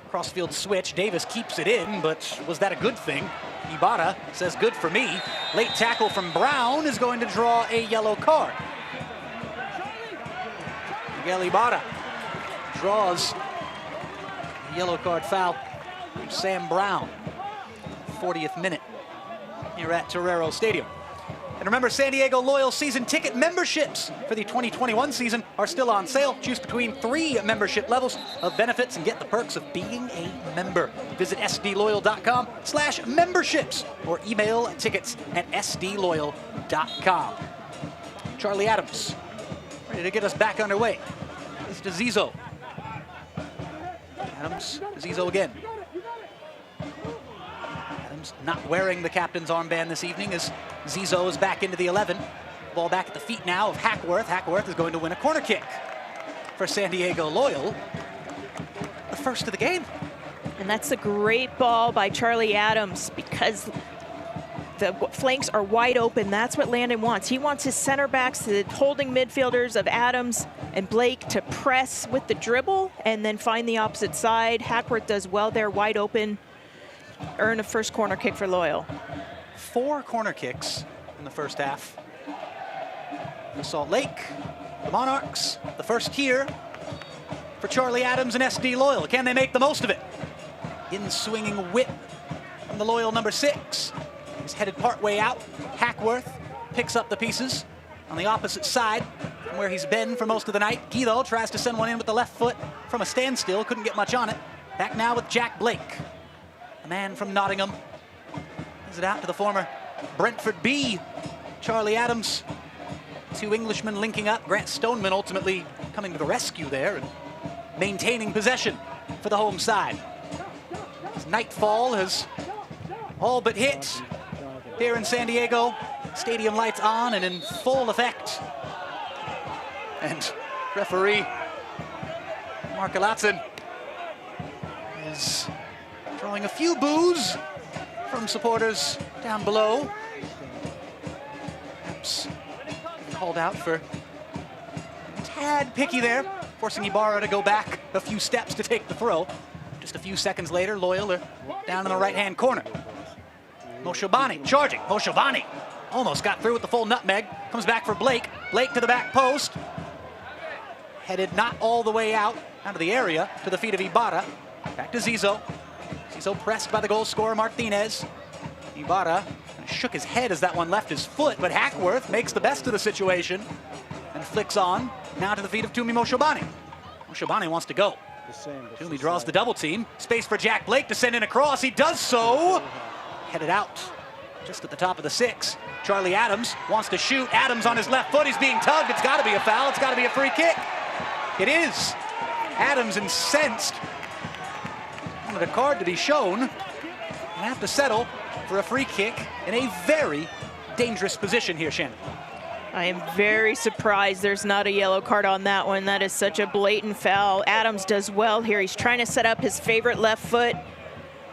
Crossfield switch. Davis keeps it in, but was that a good thing? Ibarra says good for me. Late tackle from Brown is going to draw a yellow card. Miguel Ibarra draws a yellow card foul from Sam Brown. 40th minute here at Torero Stadium. And remember, San Diego Loyal season ticket memberships for the 2021 season are still on sale. Choose between 3 membership levels of benefits and get the perks of being a member. Visit sdloyal.com/memberships or email tickets at sdloyal.com. Charlie Adams, ready to get us back underway. This to Zizo. Adams, Zizo again. Adams not wearing the captain's armband this evening as Zizo is back into the 11. Ball back at the feet now of Hackworth. Hackworth is going to win a corner kick for San Diego Loyal. The first of the game. And that's a great ball by Charlie Adams because the flanks are wide open. That's what Landon wants. He wants his center backs, the holding midfielders of Adams and Blake, to press with the dribble and then find the opposite side. Hackworth does well there, wide open. Earn a first corner kick for Loyal. 4 corner kicks in the first half. For Salt Lake, the Monarchs, the first here for Charlie Adams and SD Loyal. Can they make the most of it? In swinging whip from the Loyal number 6. He's headed partway out. Hackworth picks up the pieces on the opposite side from where he's been for most of the night. Guido tries to send one in with the left foot from a standstill. Couldn't get much on it. Back now with Jack Blake. A man from Nottingham. Is it out to the former Brentford B, Charlie Adams. 2 Englishmen linking up. Grant Stoneman ultimately coming to the rescue there and maintaining possession for the home side. As nightfall has all but hit here in San Diego. Stadium lights on and in full effect. And referee Mark Alatzen is drawing a few boos from supporters down below. Perhaps called out for a tad picky there, forcing Ibarra to go back a few steps to take the throw. Just a few seconds later, Loyal are down in the right-hand corner. Moshobani charging. Moshobani almost got through with the full nutmeg. Comes back for Blake. Blake to the back post. Headed not all the way out of the area to the feet of Ibarra. Back to Zizo. Zizo pressed by the goal scorer Martinez. Ibarra shook his head as that one left his foot, but Hackworth makes the best of the situation and flicks on now to the feet of Tumi Moshobani. Moshobani wants to go. Tumi draws the double team. Space for Jack Blake to send in a cross. He does so. Headed out just at the top of the 6. Charlie Adams wants to shoot. Adams on his left foot. He's being tugged. It's got to be a foul. It's got to be a free kick. It is. Adams incensed. Wanted a card to be shown. And have to settle for a free kick in a very dangerous position here, Shannon. I am very surprised there's not a yellow card on that one. That is such a blatant foul. Adams does well here. He's trying to set up his favorite left foot.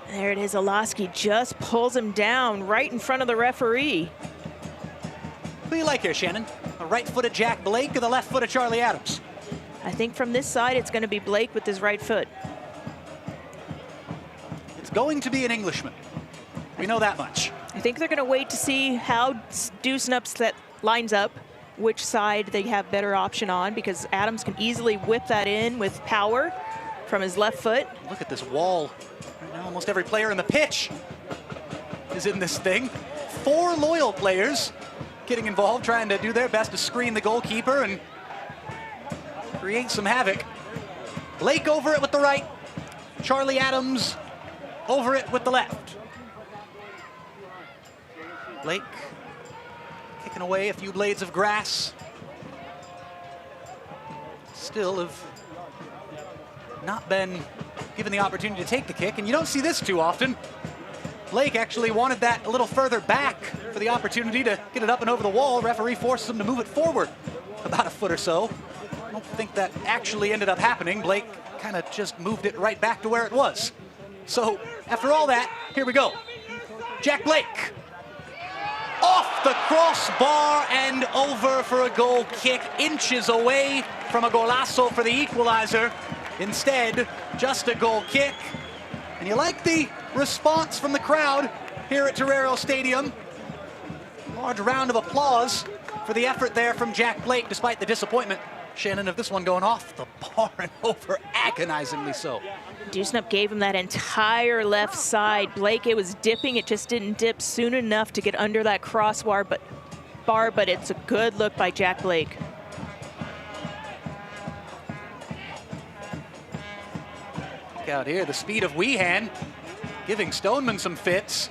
There it is. Olaski just pulls him down right in front of the referee. Who do you like here, Shannon? The right-footed Jack Blake or the left-footed Charlie Adams? I think from this side, it's going to be Blake with his right foot. It's going to be an Englishman. We know that much. I think they're going to wait to see how Deuce Upset lines up, which side they have better option on, because Adams can easily whip that in with power from his left foot. Look at this wall. Right now, almost every player in the pitch is in this thing. 4 Loyal players getting involved, trying to do their best to screen the goalkeeper and create some havoc. Blake over it with the right. Charlie Adams over it with the left. Blake kicking away a few blades of grass. Still have not been given the opportunity to take the kick, and you don't see this too often. Blake actually wanted that a little further back for the opportunity to get it up and over the wall. Referee forces him to move it forward about a foot or so. I don't think that actually ended up happening. Blake kind of just moved it right back to where it was. So after all that, here we go. Jack Blake. Oh! off the crossbar and over for a goal kick, inches away from a golazo for the equalizer. Instead, just a goal kick. And you like the response from the crowd here at Torero Stadium. Large round of applause for the effort there from Jack Blake, despite the disappointment, Shannon, of this one going off the bar and over, agonizingly so. Dewsnup gave him that entire left side. Blake, it was dipping. It just didn't dip soon enough to get under that crossbar, but it's a good look by Jack Blake. Look out here, the speed of Weehan giving Stoneman some fits.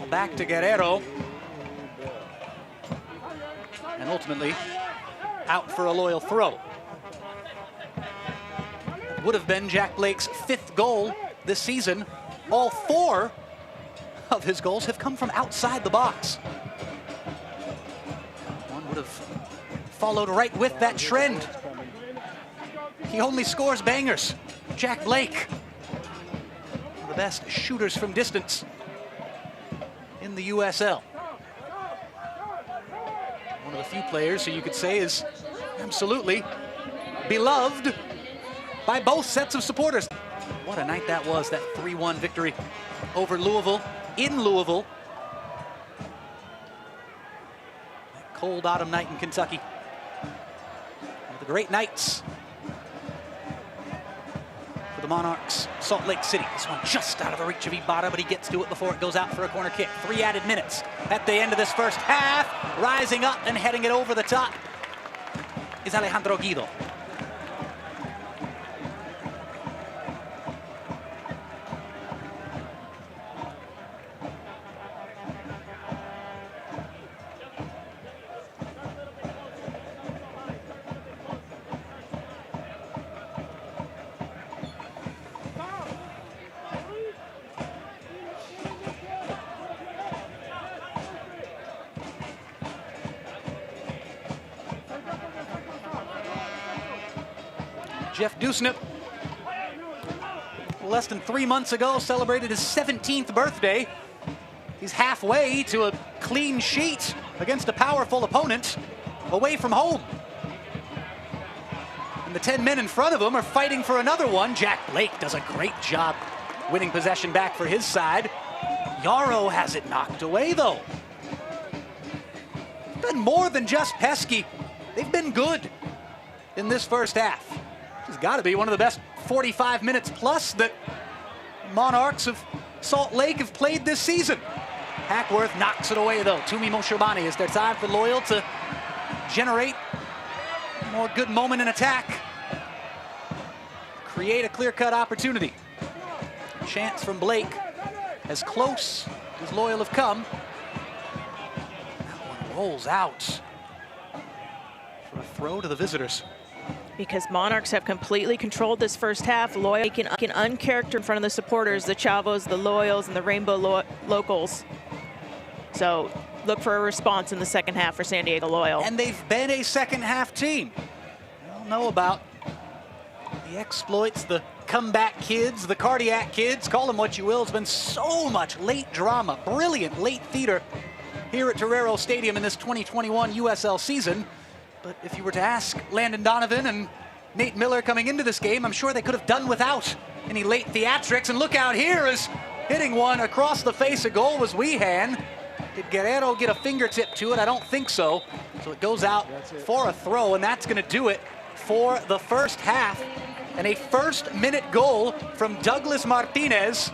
Back to Guerrero. And ultimately out for a Loyal throw. Would have been Jack Blake's 5th goal this season. All 4 of his goals have come from outside the box. One would have followed right with that trend. He only scores bangers. Jack Blake, one of the best shooters from distance in the USL. One of the few players who you could say is absolutely beloved by both sets of supporters. What a night that was, that 3-1 victory over Louisville, in Louisville. That cold autumn night in Kentucky. One of the great nights for the Monarchs, Salt Lake City. This one just out of the reach of Ibarra, but he gets to it before it goes out for a corner kick. 3 added minutes at the end of this first half. Rising up and heading it over the top is Alejandro Guido. Jeff Dewsnup, less than 3 months ago, celebrated his 17th birthday. He's halfway to a clean sheet against a powerful opponent away from home. And the 10 men in front of him are fighting for another one. Jack Blake does a great job winning possession back for his side. Yarrow has it knocked away, though. Been more than just pesky. They've been good in this first half. It's got to be one of the best 45 minutes plus that Monarchs of Salt Lake have played this season. Hackworth knocks it away, though. Tumi Moshobani, is there time for Loyal to generate a more good moment in attack? Create a clear-cut opportunity. Chance from Blake, as close as Loyal have come. That one rolls out for a throw to the visitors. Because Monarchs have completely controlled this first half. Loyal can uncharacter in front of the supporters, the Chavos, the Loyals, and the Rainbow Locals. So look for a response in the second half for San Diego Loyal. And they've been a second half team. We all know about the exploits, the comeback kids, the cardiac kids, call them what you will. It's been so much late drama, brilliant late theater here at Torero Stadium in this 2021 USL season. But if you were to ask Landon Donovan and Nate Miller coming into this game, I'm sure they could have done without any late theatrics. And look out here, as hitting one across the face of goal was Weehan. Did Guerrero get a fingertip to it? I don't think so. So it goes out for a throw, and that's going to do it for the first half. And a first-minute goal from Douglas Martinez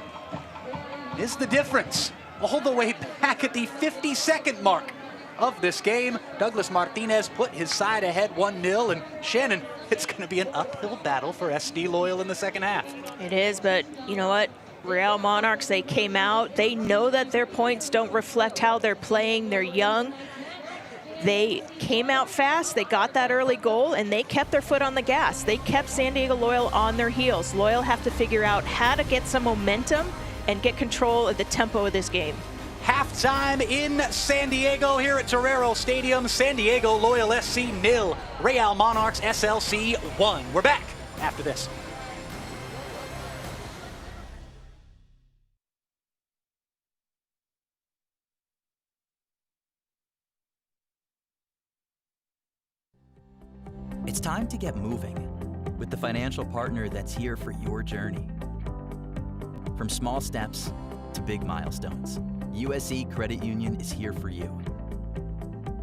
is the difference. All the way back at the 52nd mark of this game. Douglas Martinez put his side ahead 1-0, and Shannon, it's going to be an uphill battle for SD Loyal in the second half. It is, but you know what? Real Monarchs, they came out. They know that their points don't reflect how they're playing. They're young. They came out fast. They got that early goal, and they kept their foot on the gas. They kept San Diego Loyal on their heels. Loyal have to figure out how to get some momentum and get control of the tempo of this game. Halftime in San Diego here at Torero Stadium. San Diego Loyal SC 0, Real Monarchs SLC 1. We're back after this. It's time to get moving with the financial partner that's here for your journey. From small steps to big milestones, USE Credit Union is here for you.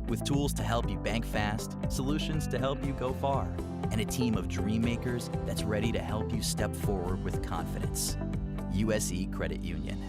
With tools to help you bank fast, solutions to help you go far, and a team of dream makers that's ready to help you step forward with confidence. USE Credit Union.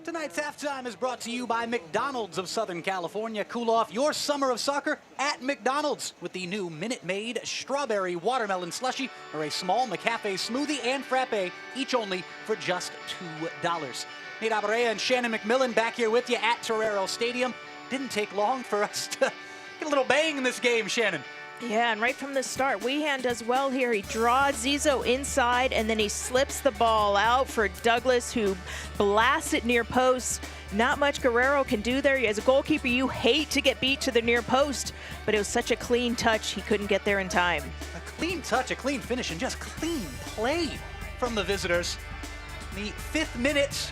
Tonight's halftime is brought to you by McDonald's of Southern California. Cool off your summer of soccer at McDonald's with the new Minute Maid Strawberry Watermelon Slushie or a small McCafe smoothie and frappe, each only for just $2. Nate Abarea and Shannon McMillan back here with you at Torero Stadium. Didn't take long for us to get a little bang in this game, Shannon. Yeah, and right from the start, Wehan does well here. He draws Zizo inside, and then he slips the ball out for Douglas, who blasts it near post. Not much Guerrero can do there. As a goalkeeper, you hate to get beat to the near post, but it was such a clean touch, he couldn't get there in time. A clean touch, a clean finish, and just clean play from the visitors. The 5th minute,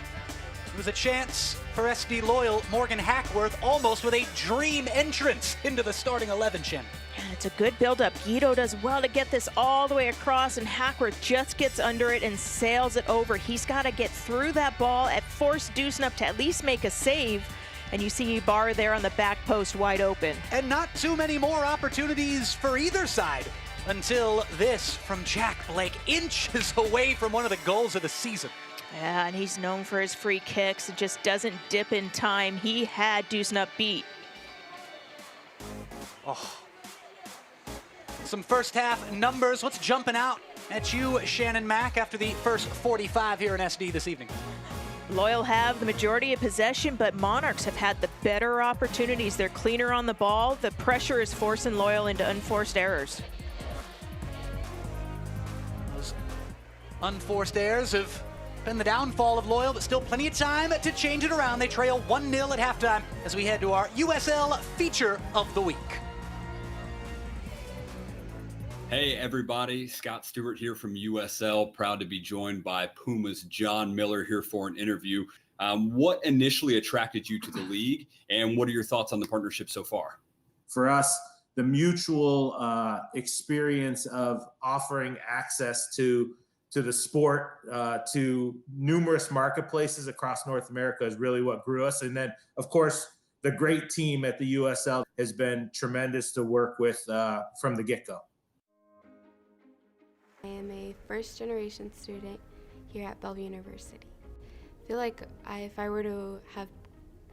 it was a chance for SD Loyal. Morgan Hackworth almost with a dream entrance into the starting 11, Shannon. And it's a good build-up. Guido does well to get this all the way across, and Hackworth just gets under it and sails it over. He's got to get through that ball and force Dusnup to at least make a save. And you see Ibarra there on the back post wide open. And not too many more opportunities for either side until this from Jack Blake, inches away from one of the goals of the season. Yeah, and he's known for his free kicks. It just doesn't dip in time. He had Dusnup beat. Oh. Some first half numbers. What's jumping out at you, Shannon Mack, after the first 45 here in SD this evening? Loyal have the majority of possession, but Monarchs have had the better opportunities. They're cleaner on the ball. The pressure is forcing Loyal into unforced errors. Those unforced errors have been the downfall of Loyal, but still plenty of time to change it around. They trail 1-0 at halftime as we head to our USL feature of the week. Hey everybody, Scott Stewart here from USL, proud to be joined by Puma's John Miller here for an interview. What initially attracted you to the league, and what are your thoughts on the partnership so far? For us, the mutual experience of offering access to the sport, to numerous marketplaces across North America is really what grew us. And then, of course, the great team at the USL has been tremendous to work with from the get-go. I am a first-generation student here at Bellevue University. I feel like if I were to have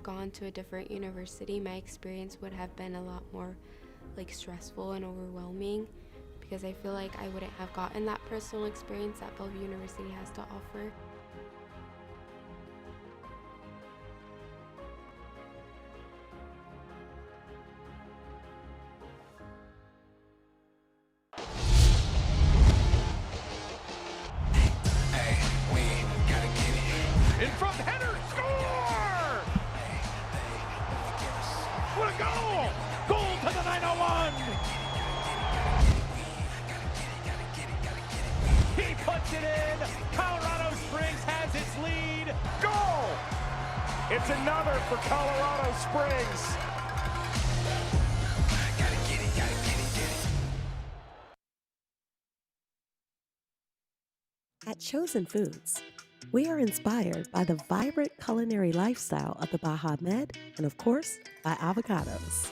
gone to a different university, my experience would have been a lot more stressful and overwhelming, because I feel like I wouldn't have gotten that personal experience that Bellevue University has to offer. In front, header, score! goal! Goal to the 901! He puts it in! Colorado Springs has its lead! Goal! It's another for Colorado Springs! At Chosen Foods, we are inspired by the vibrant culinary lifestyle of the Baja Med and, of course, by avocados.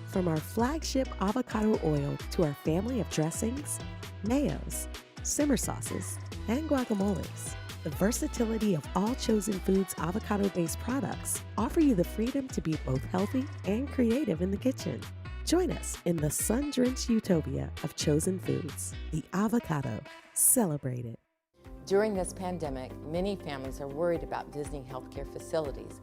From our flagship avocado oil to our family of dressings, mayos, simmer sauces, and guacamoles, the versatility of all Chosen Foods avocado-based products offer you the freedom to be both healthy and creative in the kitchen. Join us in the sun-drenched utopia of Chosen Foods, the avocado. Celebrate it. During this pandemic, many families are worried about Disney healthcare facilities.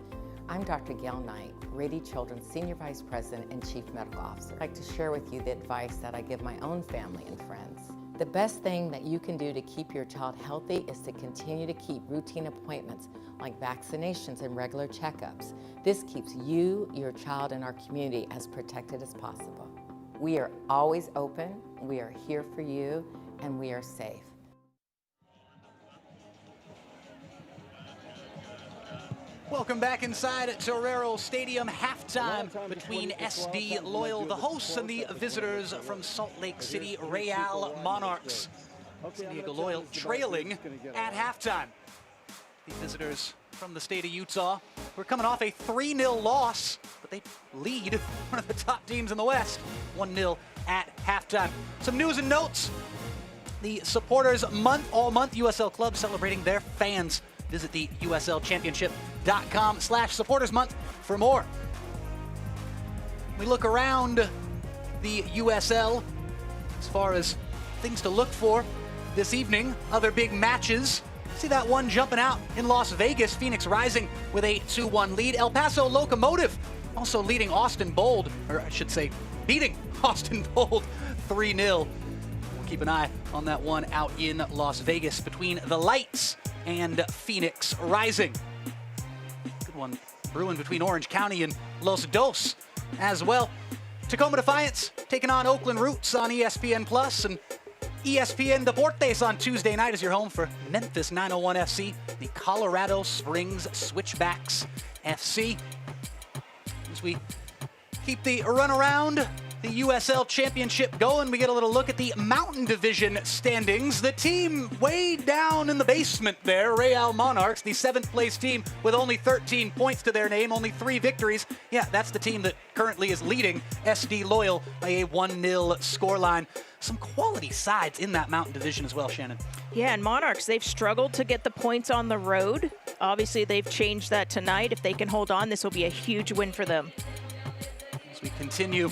I'm Dr. Gail Knight, Rady Children's Senior Vice President and Chief Medical Officer. I'd like to share with you the advice that I give my own family and friends. The best thing that you can do to keep your child healthy is to continue to keep routine appointments like vaccinations and regular checkups. This keeps you, your child, and our community as protected as possible. We are always open, we are here for you, and we are safe. Welcome back inside at Torero Stadium. Halftime between SD Loyal, the hosts, and the visitors from Salt Lake City, Real Monarchs. San Diego Loyal trailing at halftime. The visitors from the state of Utah. We're coming off a 3-0 loss, but they lead one of the top teams in the West, 1-0 at halftime. Some news and notes. The Supporters Month, all month, USL Club celebrating their fans. Visit the uslchampionship.com/supporters month for more. We look around the USL as far as things to look for this evening. Other big matches. See that one jumping out in Las Vegas. Phoenix Rising with a 2-1 lead. El Paso Locomotive also leading Austin Bold, or I should say beating Austin Bold 3-0. We'll keep an eye on that one out in Las Vegas between the Lights and Phoenix Rising. Good one brewing between Orange County and Los Dos as well. Tacoma Defiance taking on Oakland Roots on ESPN Plus, and ESPN Deportes on Tuesday night is your home for Memphis 901 FC, the Colorado Springs Switchbacks FC. As we keep the run around the USL Championship going, we get a little look at the Mountain Division standings. The team way down in the basement there, Real Monarchs, the 7th place team with only 13 points to their name, only 3 victories. Yeah, that's the team that currently is leading SD Loyal by a 1-0 scoreline. Some quality sides in that Mountain Division as well, Shannon. Yeah, and Monarchs, they've struggled to get the points on the road. Obviously, they've changed that tonight. If they can hold on, this will be a huge win for them. As we continue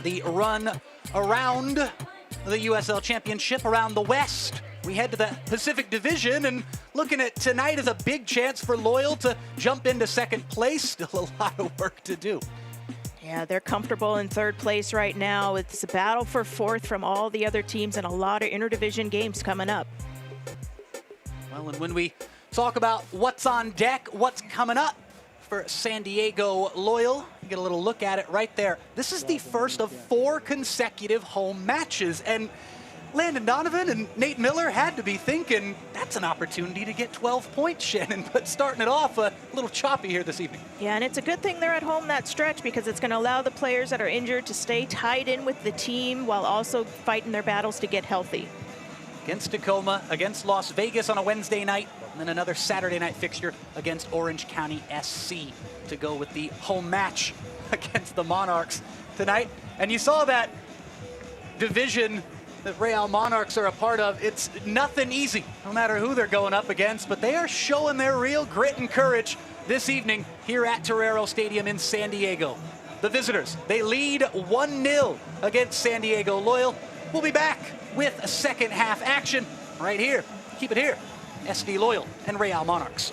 the run around the USL Championship around the West, we head to the Pacific Division, and looking at tonight as a big chance for Loyal to jump into 2nd place. Still a lot of work to do. Yeah, they're comfortable in 3rd place right now. It's a battle for 4th from all the other teams and a lot of interdivision games coming up. Well, and when we talk about what's on deck, what's coming up for San Diego Loyal, you get a little look at it right there. This is the first of 4 consecutive home matches, and Landon Donovan and Nate Miller had to be thinking, that's an opportunity to get 12 points, Shannon, but starting it off a little choppy here this evening. Yeah, and it's a good thing they're at home that stretch, because it's going to allow the players that are injured to stay tied in with the team while also fighting their battles to get healthy. Against Tacoma, against Las Vegas on a Wednesday night, and then another Saturday night fixture against Orange County SC to go with the home match against the Monarchs tonight. And you saw that division that Real Monarchs are a part of. It's nothing easy, no matter who they're going up against, but they are showing their real grit and courage this evening here at Torero Stadium in San Diego. The visitors, they lead 1-0 against San Diego Loyal. We'll be back with a second half action right here. Keep it here. SD Loyal and Real Monarchs.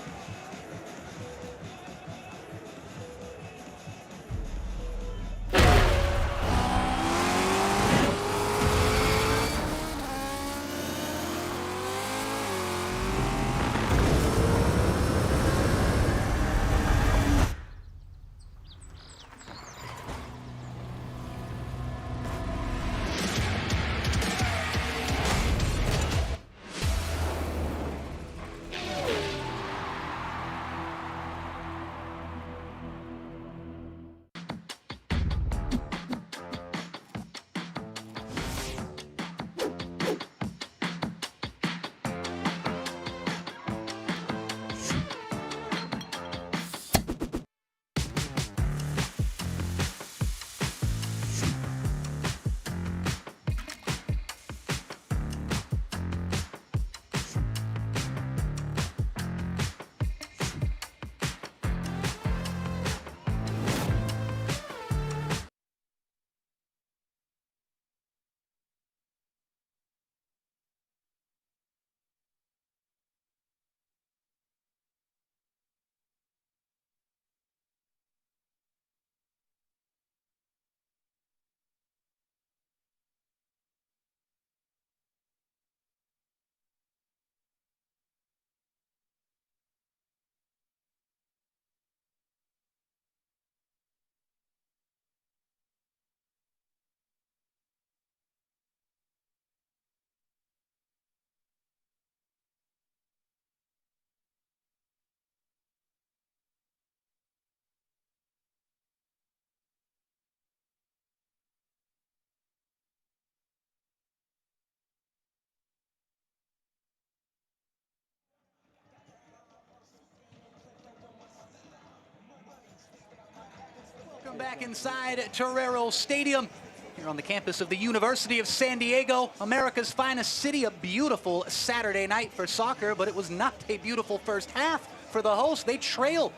Welcome back inside Torero Stadium here on the campus of the University of San Diego, America's finest city. A beautiful Saturday night for soccer, but it was not a beautiful first half for the hosts. They trail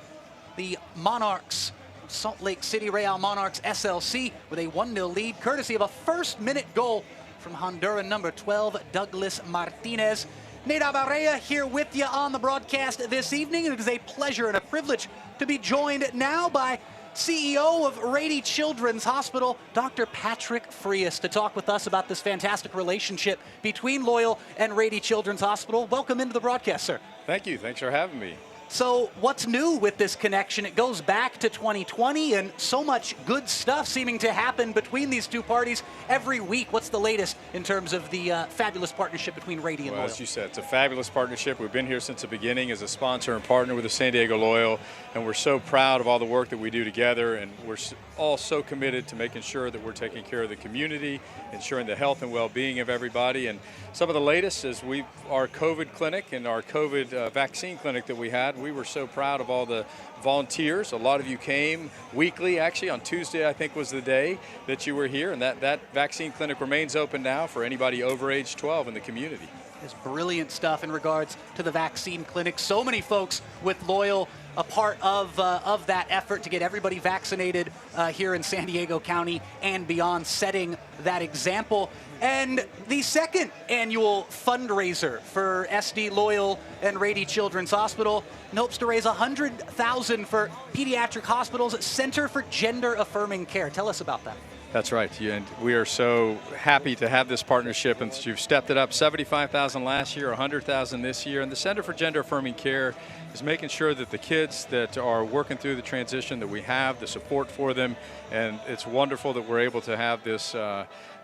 the Monarchs, Salt Lake City Real Monarchs SLC, with a 1-0 lead, courtesy of a first-minute goal from Honduran number 12, Douglas Martinez. Nate Abarrea here with you on the broadcast this evening. It is a pleasure and a privilege to be joined now by CEO of Rady Children's Hospital, Dr. Patrick Frias, to talk with us about this fantastic relationship between Loyal and Rady Children's Hospital. Welcome into the broadcast, sir. Thank you. Thanks for having me. So what's new with this connection? It goes back to 2020, and so much good stuff seeming to happen between these two parties every week. What's the latest in terms of the fabulous partnership between Rady and Well, Loyal? as you said, it's a fabulous partnership. We've been here since the beginning as a sponsor and partner with the San Diego Loyal, and we're so proud of all the work that we do together, and we're all so committed to making sure that we're taking care of the community, ensuring the health and well-being of everybody. And some of the latest is our COVID clinic and our COVID vaccine clinic that we had. We were so proud of all the volunteers. A lot of you came weekly. Actually, on Tuesday, I think, was the day that you were here. And that vaccine clinic remains open now for anybody over age 12 in the community. There's brilliant stuff in regards to the vaccine clinic. So many folks with Loyal a part of that effort to get everybody vaccinated here in San Diego County and beyond, setting that example. And the second annual fundraiser for SD Loyal and Rady Children's Hospital hopes to raise $100,000 for Pediatric Hospital's Center for Gender Affirming Care. Tell us about that. That's right, and we are so happy to have this partnership, and you've stepped it up. $75,000 last year, $100,000 this year, and the Center for Gender Affirming Care is making sure that the kids that are working through the transition, that we have the support for them, and it's wonderful that we're able to have this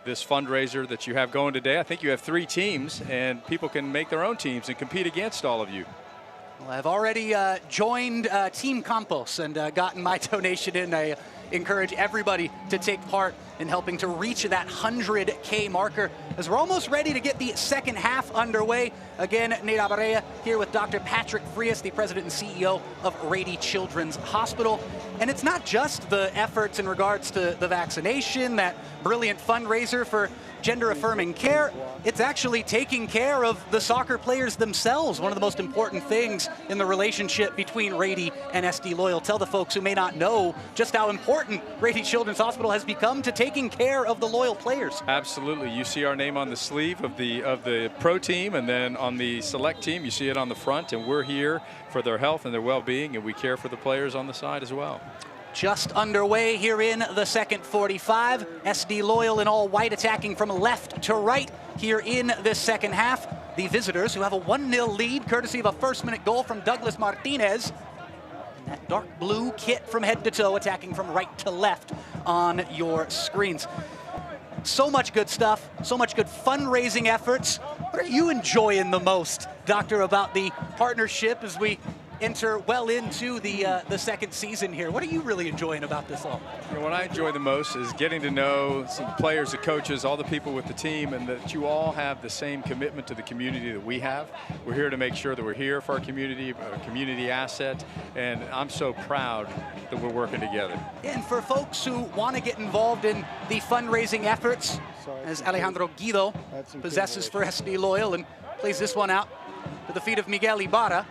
this fundraiser that you have going today. I think you have 3 teams, and people can make their own teams and compete against all of you. Well, I've already joined Team Campos and gotten my donation in. I encourage everybody to take part in helping to reach that 100K marker, as we're almost ready to get the second half underway. Again, Nate Abarrea here with Dr. Patrick Frias, the president and CEO of Rady Children's Hospital. And it's not just the efforts in regards to the vaccination, that brilliant fundraiser for gender affirming care. It's actually taking care of the soccer players themselves, one of the most important things in the relationship between Rady and SD Loyal. Tell the folks who may not know just how important Rady Children's Hospital has become to taking care of the Loyal players. Absolutely. You see our name on the sleeve of the pro team, and then on the select team, you see it on the front, and we're here for their health and their well-being, and we care for the players on the side as well. Just underway here in the second 45. SD Loyal in all white, attacking from left to right here in this second half. The visitors, who have a 1-0 lead, courtesy of a first-minute goal from Douglas Martinez. And that dark blue kit from head to toe, attacking from right to left on your screens. So much good stuff, so much good fundraising efforts. What are you enjoying the most, Doctor, about the partnership as we enter well into the second season here? What are you really enjoying about this all? You know, what I enjoy the most is getting to know some players, the coaches, all the people with the team, and that you all have the same commitment to the community that we have. We're here to make sure that we're here for our community, a community asset, and I'm so proud that we're working together. And for folks who want to get involved in the fundraising efforts, as Alejandro Guido possesses for SD Loyal and plays this one out to the feet of Miguel Ibarra.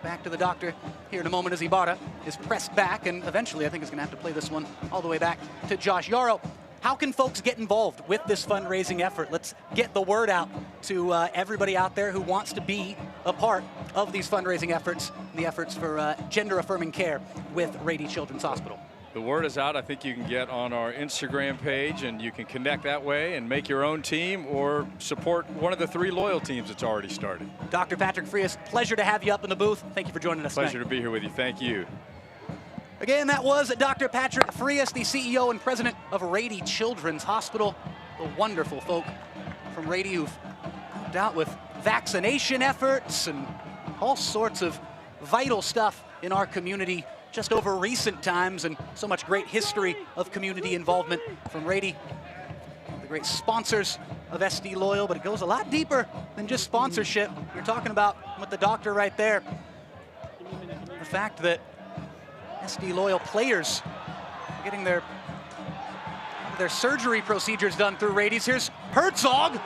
Back to the doctor here in a moment as Ibarra is pressed back, and eventually I think is going to have to play this one all the way back to Josh Yarrow. How can folks get involved with this fundraising effort? Let's get the word out to everybody out there who wants to be a part of these fundraising efforts, the efforts for gender affirming care with Rady Children's Hospital. The word is out. I think you can get on our Instagram page, and you can connect that way and make your own team or support one of the 3 Loyal teams that's already started. Dr. Patrick Frias, pleasure to have you up in the booth. Thank you for joining us Pleasure tonight. to be here with you. Thank you. Again, that was Dr. Patrick Frias, the CEO and president of Rady Children's Hospital. The wonderful folk from Rady who've helped out with vaccination efforts and all sorts of vital stuff in our community just over recent times, and so much great history of community involvement from Rady, the great sponsors of SD Loyal, but it goes a lot deeper than just sponsorship. You're talking about with the doctor right there, the fact that SD Loyal players getting their surgery procedures done through Radies. Here's Herzog,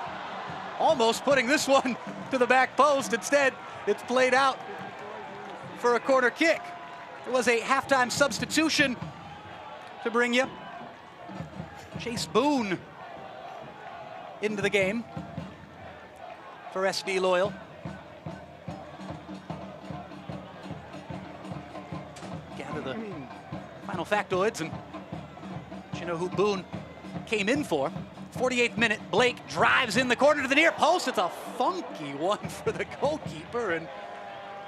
almost putting this one to the back post. Instead, it's played out for a corner kick. It was a halftime substitution to bring you Chase Boone into the game for SD Loyal. Gather the final factoids and let you know who Boone came in for. 48th minute, Blake drives in the corner to the near post. It's a funky one for the goalkeeper, and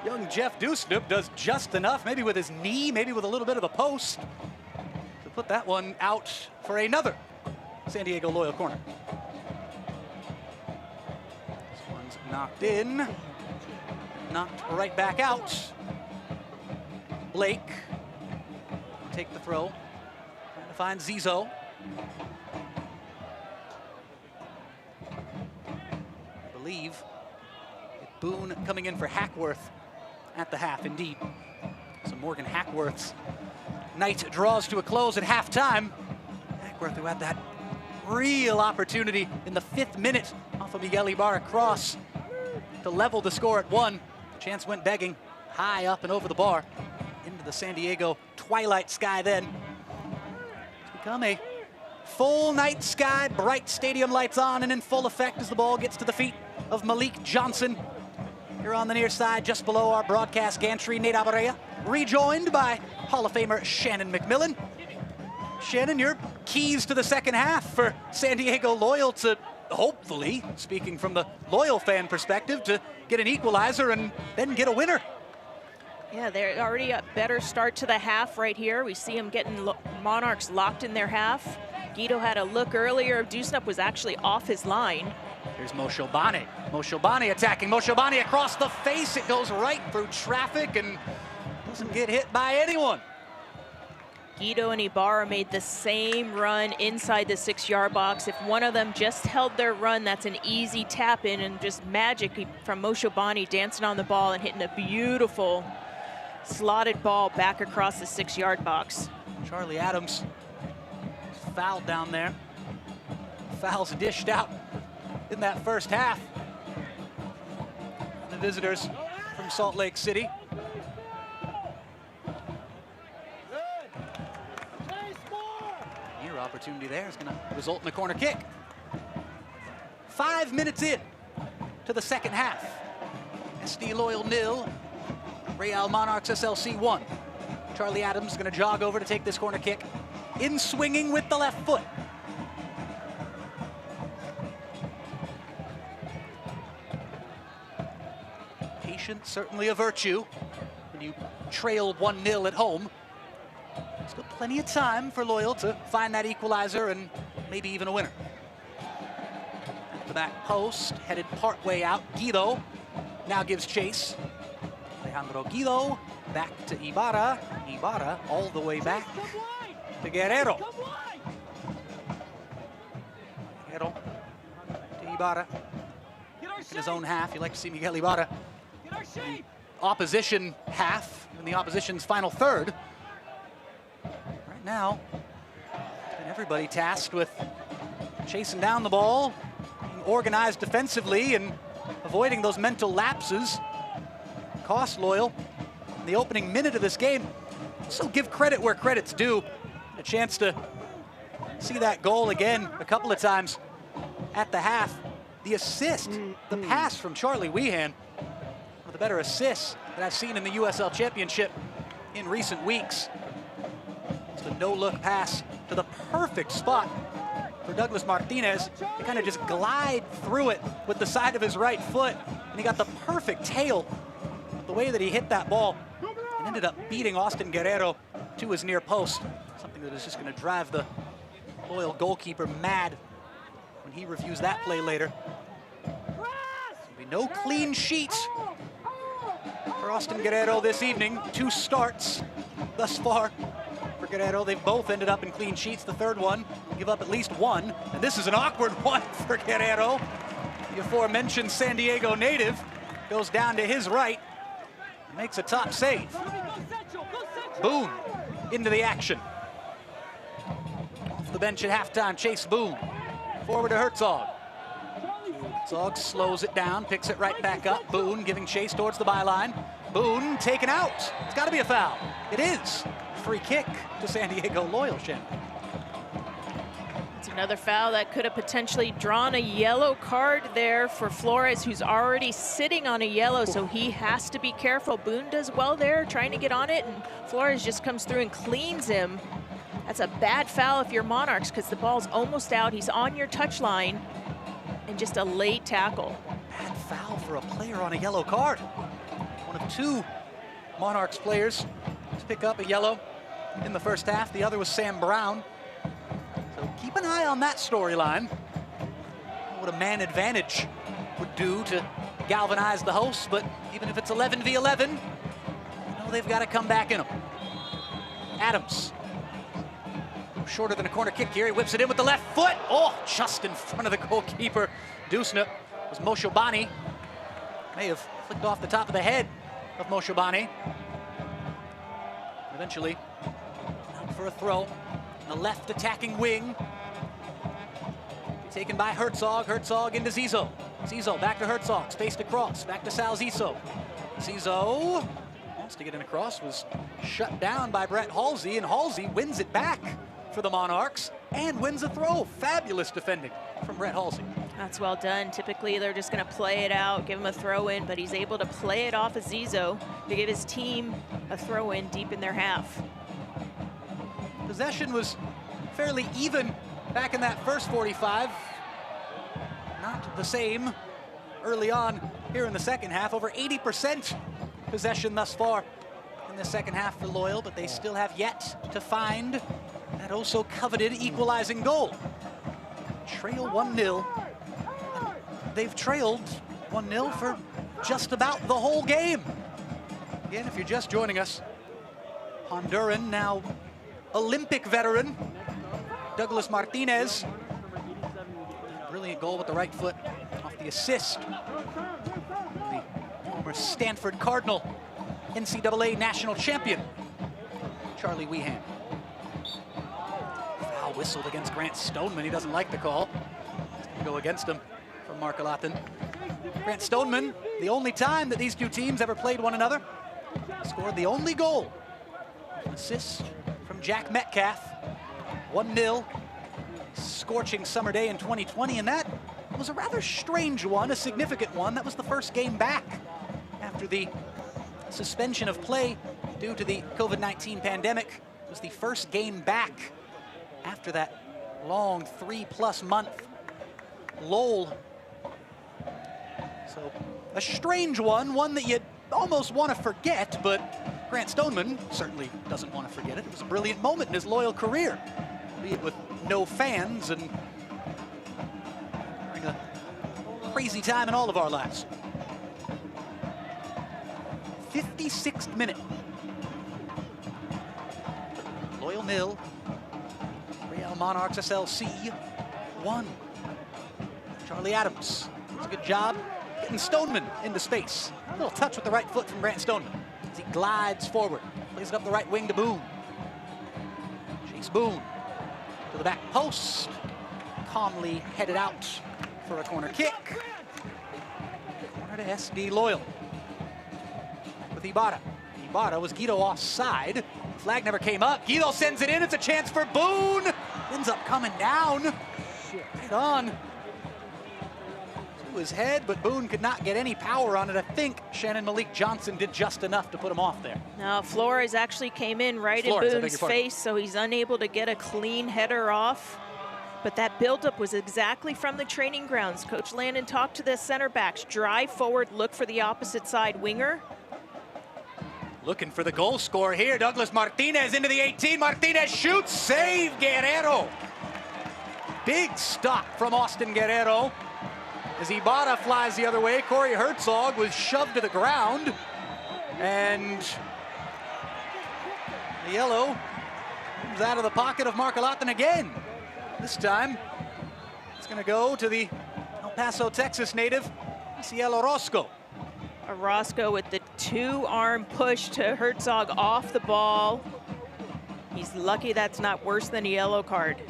young Jeff Dusnup does just enough, maybe with his knee, maybe with a little bit of a post, to put that one out for another San Diego Loyal corner. This one's knocked in, knocked right back out. Blake take the throw, trying to find Zizo. I believe Boone coming in for Hackworth at the half, indeed. So Morgan Hackworth's night draws to a close at halftime. Hackworth, who had that real opportunity in the 5th minute off of Miguel Ibarra cross to level the score at 1. Chance went begging, high up and over the bar, into the San Diego twilight sky then. It's become a full night sky, bright stadium lights on and in full effect as the ball gets to the feet of Malik Johnson. Here on the near side, just below our broadcast gantry, Nate Abarea, rejoined by Hall of Famer Shannon McMillan. Shannon, your keys to the second half for San Diego Loyal to hopefully, speaking from the Loyal fan perspective, to get an equalizer and then get a winner. Yeah, they're already a better start to the half right here. We see them getting Monarchs locked in their half. Guido had a look earlier. Dusnup was actually off his line. Here's Moshobane. Moshobane attacking. Moshobane across the face. It goes right through traffic and doesn't get hit by anyone. Guido and Ibarra made the same run inside the 6-yard box. If one of them just held their run, that's an easy tap in, and just magic from Moshobane dancing on the ball and hitting a beautiful slotted ball back across the 6-yard box. Charlie Adams fouled down there. Fouls dished out in that first half. The visitors from Salt Lake City. Near opportunity there is going to result in a corner kick. 5 minutes in to the second half. SD Loyal 0, Real Monarchs SLC 1. Charlie Adams is going to jog over to take this corner kick. In swinging with the left foot. Patience, certainly a virtue when you trail 1-0 at home. Still plenty of time for Loyal to find that equalizer and maybe even a winner. At the back post, headed partway out. Guido now gives chase. Alejandro Guido back to Ibarra. Ibarra all the way back to Guerrero. Guerrero to Ibarra. In his own half, you like to see Miguel Ibarra. The opposition half, in the opposition's final third. Right now, everybody tasked with chasing down the ball, being organized defensively, and avoiding those mental lapses. Cost Loyal in the opening minute of this game. So give credit where credit's due. A chance to see that goal again a couple of times at the half. The assist, the pass from Charlie Wehan, one of the better assists that I've seen in the USL Championship in recent weeks. It's a no-look pass to the perfect spot for Douglas Martinez to kind of just glide through it with the side of his right foot, and he got the perfect tail. The way that he hit that ball and ended up beating Austin Guerrero to his near post. Something that is just going to drive the Loyal goalkeeper mad when he reviews that play later. There'll be no clean sheet for Austin Guerrero this evening. 2 starts thus far for Guerrero. They've both ended up in clean sheets. The third one will give up at least 1. And this is an awkward one for Guerrero. The aforementioned San Diego native goes down to his right. Makes a top save. Boone into the action. bench at halftime. Chase Boone. Forward to Herzog. Herzog slows it down, picks it right back up. Boone giving chase towards the byline. Boone taken out. It's got to be a foul. It is. Free kick to San Diego Loyal, Shannon. It's another foul that could have potentially drawn a yellow card there for Flores, who's already sitting on a yellow, so he has to be careful. Boone does well there, trying to get on it, and Flores just comes through and cleans him. That's a bad foul if you're Monarchs, because the ball's almost out. He's on your touch line, and just a late tackle. Bad foul for a player on a yellow card. One of two Monarchs players to pick up a yellow in the first half. The other was Sam Brown. So keep an eye on that storyline. What a man advantage would do to galvanize the hosts, but even if it's 11 v 11, you know they've got to come back in them. Adams. Shorter than a corner kick here. He whips it in with the left foot. Oh, just in front of the goalkeeper. Dusna was Moshobani. May have flicked off the top of the head of Moshobani. Eventually, out for a throw. The left attacking wing. Taken by Herzog. Herzog into Zizo. Zizo back to Herzog. Spaced across. Back to Sal Zizo. Zizo wants to get in across. Was shut down by Brett Halsey. And Halsey wins it back for the Monarchs and wins a throw. Fabulous defending from Brett Halsey. That's well done. Typically, they're just going to play it out, give him a throw in, but he's able to play it off of Zizo to give his team a throw in deep in their half. Possession was fairly even back in that first 45. Not the same early on here in the second half. Over 80% possession thus far in the second half for Loyal, but they still have yet to find that also coveted equalizing goal. Trail 1-0. They've trailed 1-0 for just about the whole game. Again, if you're just joining us, Honduran, now Olympic veteran, Douglas Martinez. Brilliant goal with the right foot off the assist. The former Stanford Cardinal, NCAA national champion, Charlie Weehan. Foul whistled against Grant Stoneman. He doesn't like the call. It's going to go against him from Mark Alathan. Grant Stoneman, the only time that these two teams ever played one another, scored the only goal. An assist from Jack Metcalf. 1-0. Scorching summer day in 2020, and that was a rather strange one, a significant one. That was the first game back after the suspension of play due to the COVID-19 pandemic. It was the first game back after that long 3+ month lull. So a strange one that you'd almost want to forget, but Grant Stoneman certainly doesn't want to forget it. It was a brilliant moment in his Loyal career, be it with no fans and during a crazy time in all of our lives. 56th minute. Loyal 0. Real Monarchs SLC 1. Charlie Adams does a good job getting Stoneman into space. A little touch with the right foot from Grant Stoneman as he glides forward. Plays it up the right wing to Boone. Chase Boone to the back post. Calmly headed out for a corner kick. Corner to SD Loyal. With Ibarra. Ibarra was Guido offside. Flag never came up. Guido sends it in. It's a chance for Boone. Ends up coming down. Right on to his head, but Boone could not get any power on it. I think Shannon Malik Johnson did just enough to put him off there. Now Flores actually came in right in Boone's face, so he's unable to get a clean header off. But that buildup was exactly from the training grounds. Coach Landon talked to the center backs. Drive forward, look for the opposite side winger. Looking for the goal scorer here. Douglas Martinez into the 18. Martinez shoots. Save Guerrero. Big stop from Austin Guerrero. As Ibarra flies the other way, Corey Herzog was shoved to the ground. And the yellow comes out of the pocket of Mark Alathan again. This time, it's going to go to the El Paso, Texas native, Ciel Orozco. Orozco with the two-arm push to Herzog off the ball. He's lucky that's not worse than a yellow card.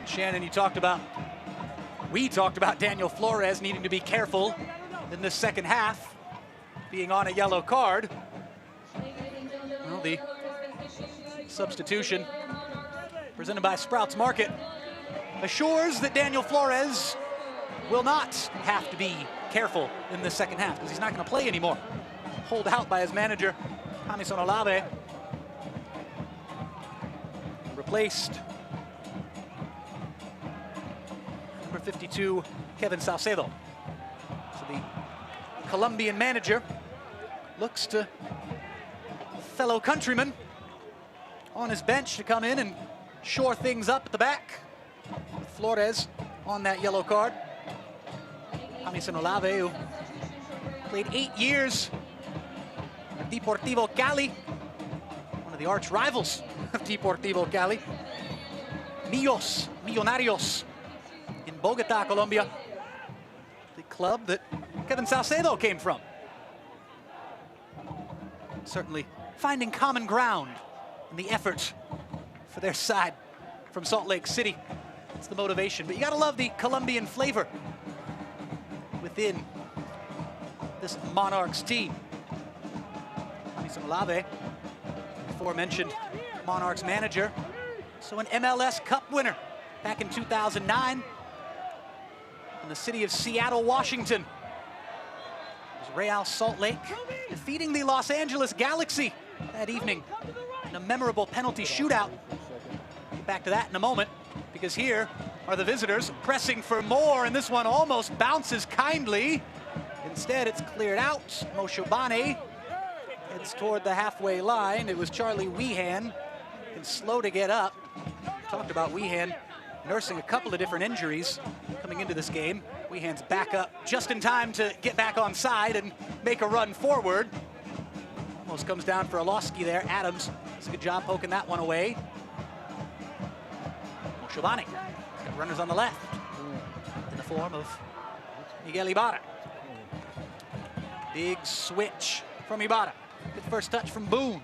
Shannon, we talked about Daniel Flores needing to be careful in the second half, being on a yellow card. Well, the substitution presented by Sprouts Market assures that Daniel Flores will not have to be careful in the second half because he's not going to play anymore. Pulled out by his manager, Jamison Olave. Replaced number 52, Kevin Salcedo. So the Colombian manager looks to fellow countryman on his bench to come in and shore things up at the back. With Flores on that yellow card. Jamison Olave, who played 8 years at Deportivo Cali, one of the arch rivals of Deportivo Cali. Millonarios in Bogota, Colombia. The club that Kevin Salcedo came from. Certainly finding common ground in the effort for their side from Salt Lake City. It's the motivation, but you gotta love the Colombian flavor within this Monarchs team. Jamison Olave, aforementioned Monarchs manager, so an MLS Cup winner back in 2009 in the city of Seattle, Washington. It was Real Salt Lake defeating the Los Angeles Galaxy that evening in a memorable penalty shootout. Get back to that in a moment, because here are the visitors pressing for more, and this one almost bounces kindly. Instead, it's cleared out. Moshobane heads toward the halfway line. It was Charlie Weehan, and slow to get up. Talked about Weehan nursing a couple of different injuries coming into this game. Weehan's back up just in time to get back on side and make a run forward. Almost comes down for a Losky there. Adams does a good job poking that one away. Moshobane got runners on the left in the form of Miguel Ibarra. Big switch from Ibarra. Good first touch from Boone.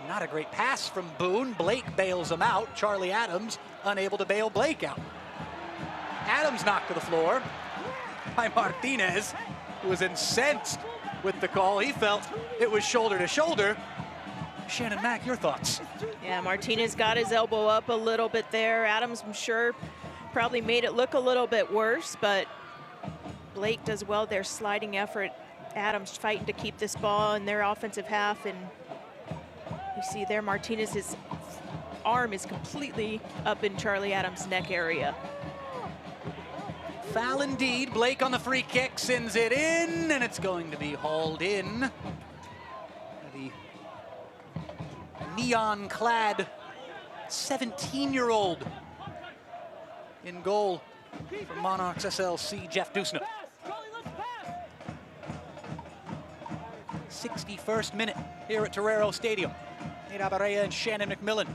Not a great pass from Boone. Blake bails him out. Charlie Adams unable to bail Blake out. Adams knocked to the floor by Martinez, who was incensed with the call. He felt it was shoulder to shoulder. Shannon Mack, your thoughts? Yeah, Martinez got his elbow up a little bit there. Adams, I'm sure, probably made it look a little bit worse, but Blake does well there, sliding effort. Adams fighting to keep this ball in their offensive half, and you see there Martinez's arm is completely up in Charlie Adams' neck area. Foul indeed. Blake on the free kick sends it in, and it's going to be hauled in. The neon-clad 17-year-old in goal for Monarchs SLC, Jeff Dusna. 61st minute here at Torero Stadium. Nate Abareya and Shannon McMillan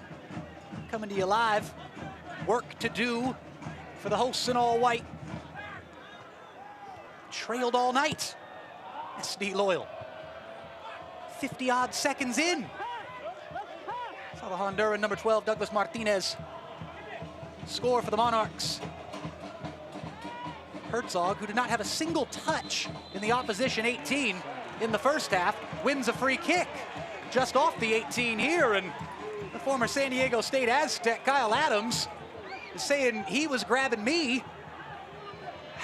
coming to you live. Work to do for the hosts in all white. Trailed all night. SD Loyal. 50-odd seconds in. Saw the Honduran number 12, Douglas Martinez, score for the Monarchs. Herzog, who did not have a single touch in the opposition 18 in the first half, wins a free kick just off the 18 here, and the former San Diego State Aztec, Kyle Adams, is saying he was grabbing me.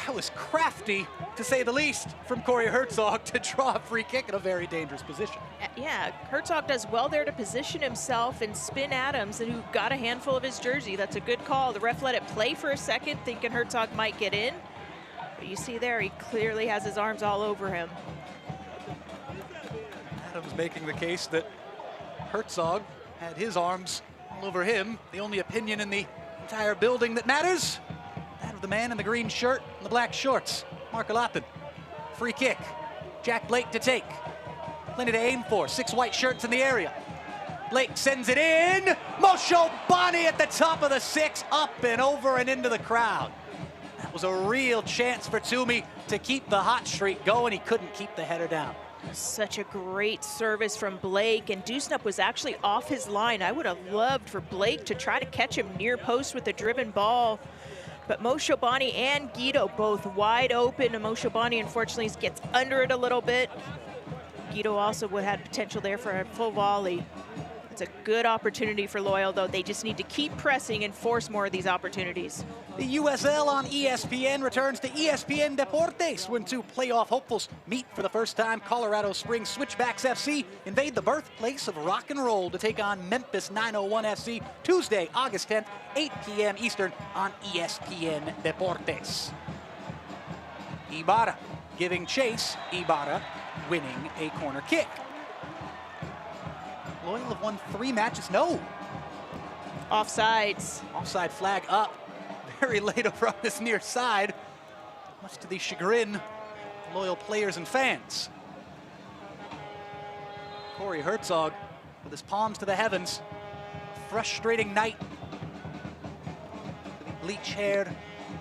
That was crafty, to say the least, from Corey Herzog to draw a free kick in a very dangerous position. Yeah, Herzog does well there to position himself and spin Adams, and who got a handful of his jersey. That's a good call. The ref let it play for a second, thinking Herzog might get in. But you see there, he clearly has his arms all over him. Adams making the case that Herzog had his arms all over him. The only opinion in the entire building that matters, that of the man in the green shirt and the black shorts, Mark Alatin. Free kick, Jack Blake to take. Plenty to aim for, 6 white shirts in the area. Blake sends it in. Moshobane at the top of the 6, up and over and into the crowd. That was a real chance for Toomey to keep the hot streak going. He couldn't keep the header down. Such a great service from Blake, and Dusnup was actually off his line. I would have loved for Blake to try to catch him near post with a driven ball, but Mo Shobani and Guido both wide open, and Mo Shobani unfortunately gets under it a little bit. Guido also would have potential there for a full volley. It's a good opportunity for Loyal, though. They just need to keep pressing and force more of these opportunities. The USL on ESPN returns to ESPN Deportes when two playoff hopefuls meet for the first time. Colorado Springs Switchbacks FC invade the birthplace of rock and roll to take on Memphis 901 FC Tuesday, August 10th, 8 p.m. Eastern on ESPN Deportes. Ibarra giving chase. Ibarra winning a corner kick. Loyal have won 3 matches. No. Offsides. Offside flag up. Very late from this near side, much to the chagrin of Loyal players and fans. Corey Herzog with his palms to the heavens. Frustrating night for the bleach-haired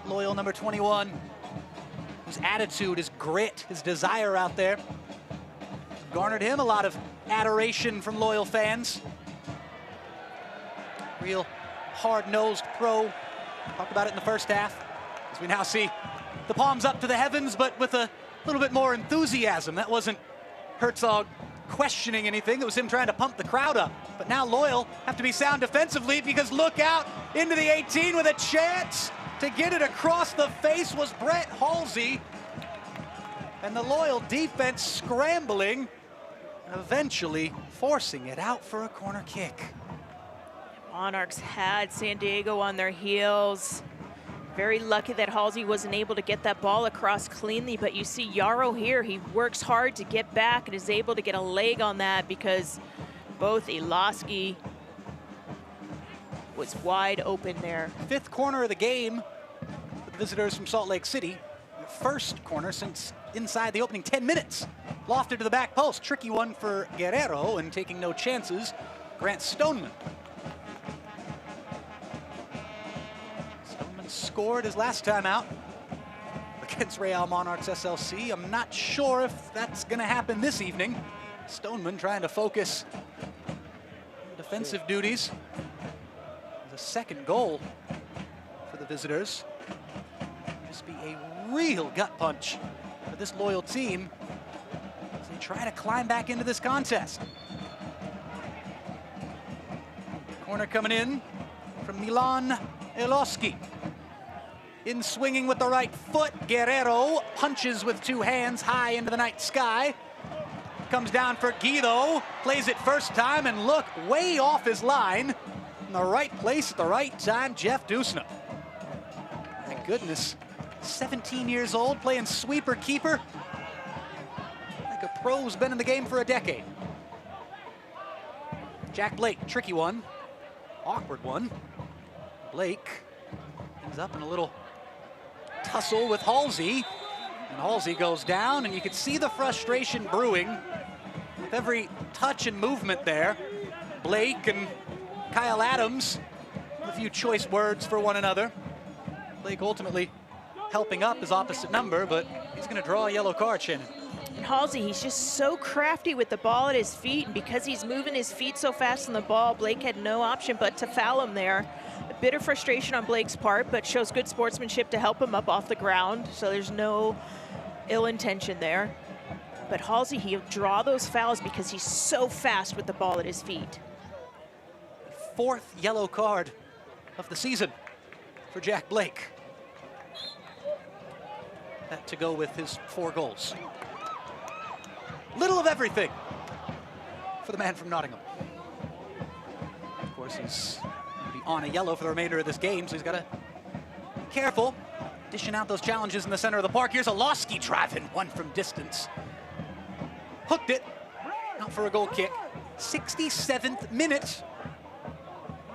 Loyal number 21, whose attitude, his grit, his desire out there garnered him a lot of adoration from Loyal fans. Real hard-nosed pro. Talked about it in the first half, as we now see the palms up to the heavens, but with a little bit more enthusiasm. That wasn't Herzog questioning anything. It was him trying to pump the crowd up. But now Loyal have to be sound defensively, because look out into the 18 with a chance to get it across the face was Brett Halsey. And the Loyal defense scrambling, eventually forcing it out for a corner kick. Monarchs had San Diego on their heels. Very lucky that Halsey wasn't able to get that ball across cleanly, but you see Yarrow here, he works hard to get back and is able to get a leg on that, because both Iloski was wide open there. 5th corner of the game for the visitors from Salt Lake City. First corner since inside the opening 10 minutes. Lofted to the back post. Tricky one for Guerrero, and taking no chances, Grant Stoneman. Stoneman scored his last time out against Real Monarchs SLC. I'm not sure if that's going to happen this evening. Stoneman trying to focus on defensive duties. The second goal for the visitors. This be a real gut punch for this Loyal team as they try to climb back into this contest. Corner coming in from Milan Iloski. In swinging with the right foot, Guerrero punches with 2 hands high into the night sky. Comes down for Guido, plays it first time, and look, way off his line. In the right place at the right time, Jeff Dusnup. My goodness, 17 years old, playing sweeper keeper. Like a pro who's been in the game for a decade. Jack Blake, tricky one, awkward one. Blake ends up in a little tussle with Halsey, and Halsey goes down, and you can see the frustration brewing with every touch and movement there. Blake and Kyle Adams, a few choice words for one another. Blake ultimately helping up his opposite number, but he's going to draw a yellow card, Shannon. And Halsey, he's just so crafty with the ball at his feet, and because he's moving his feet so fast on the ball, Blake had no option but to foul him there. A bit of frustration on Blake's part, but shows good sportsmanship to help him up off the ground, so there's no ill intention there. But Halsey, he'll draw those fouls because he's so fast with the ball at his feet. 4th yellow card of the season for Jack Blake. That to go with his 4 goals. Little of everything for the man from Nottingham. Of course, he's going to be on a yellow for the remainder of this game, so he's got to be careful dishing out those challenges in the center of the park. Here's Iloski driving one from distance. Hooked it, out for a goal kick. 67th minute.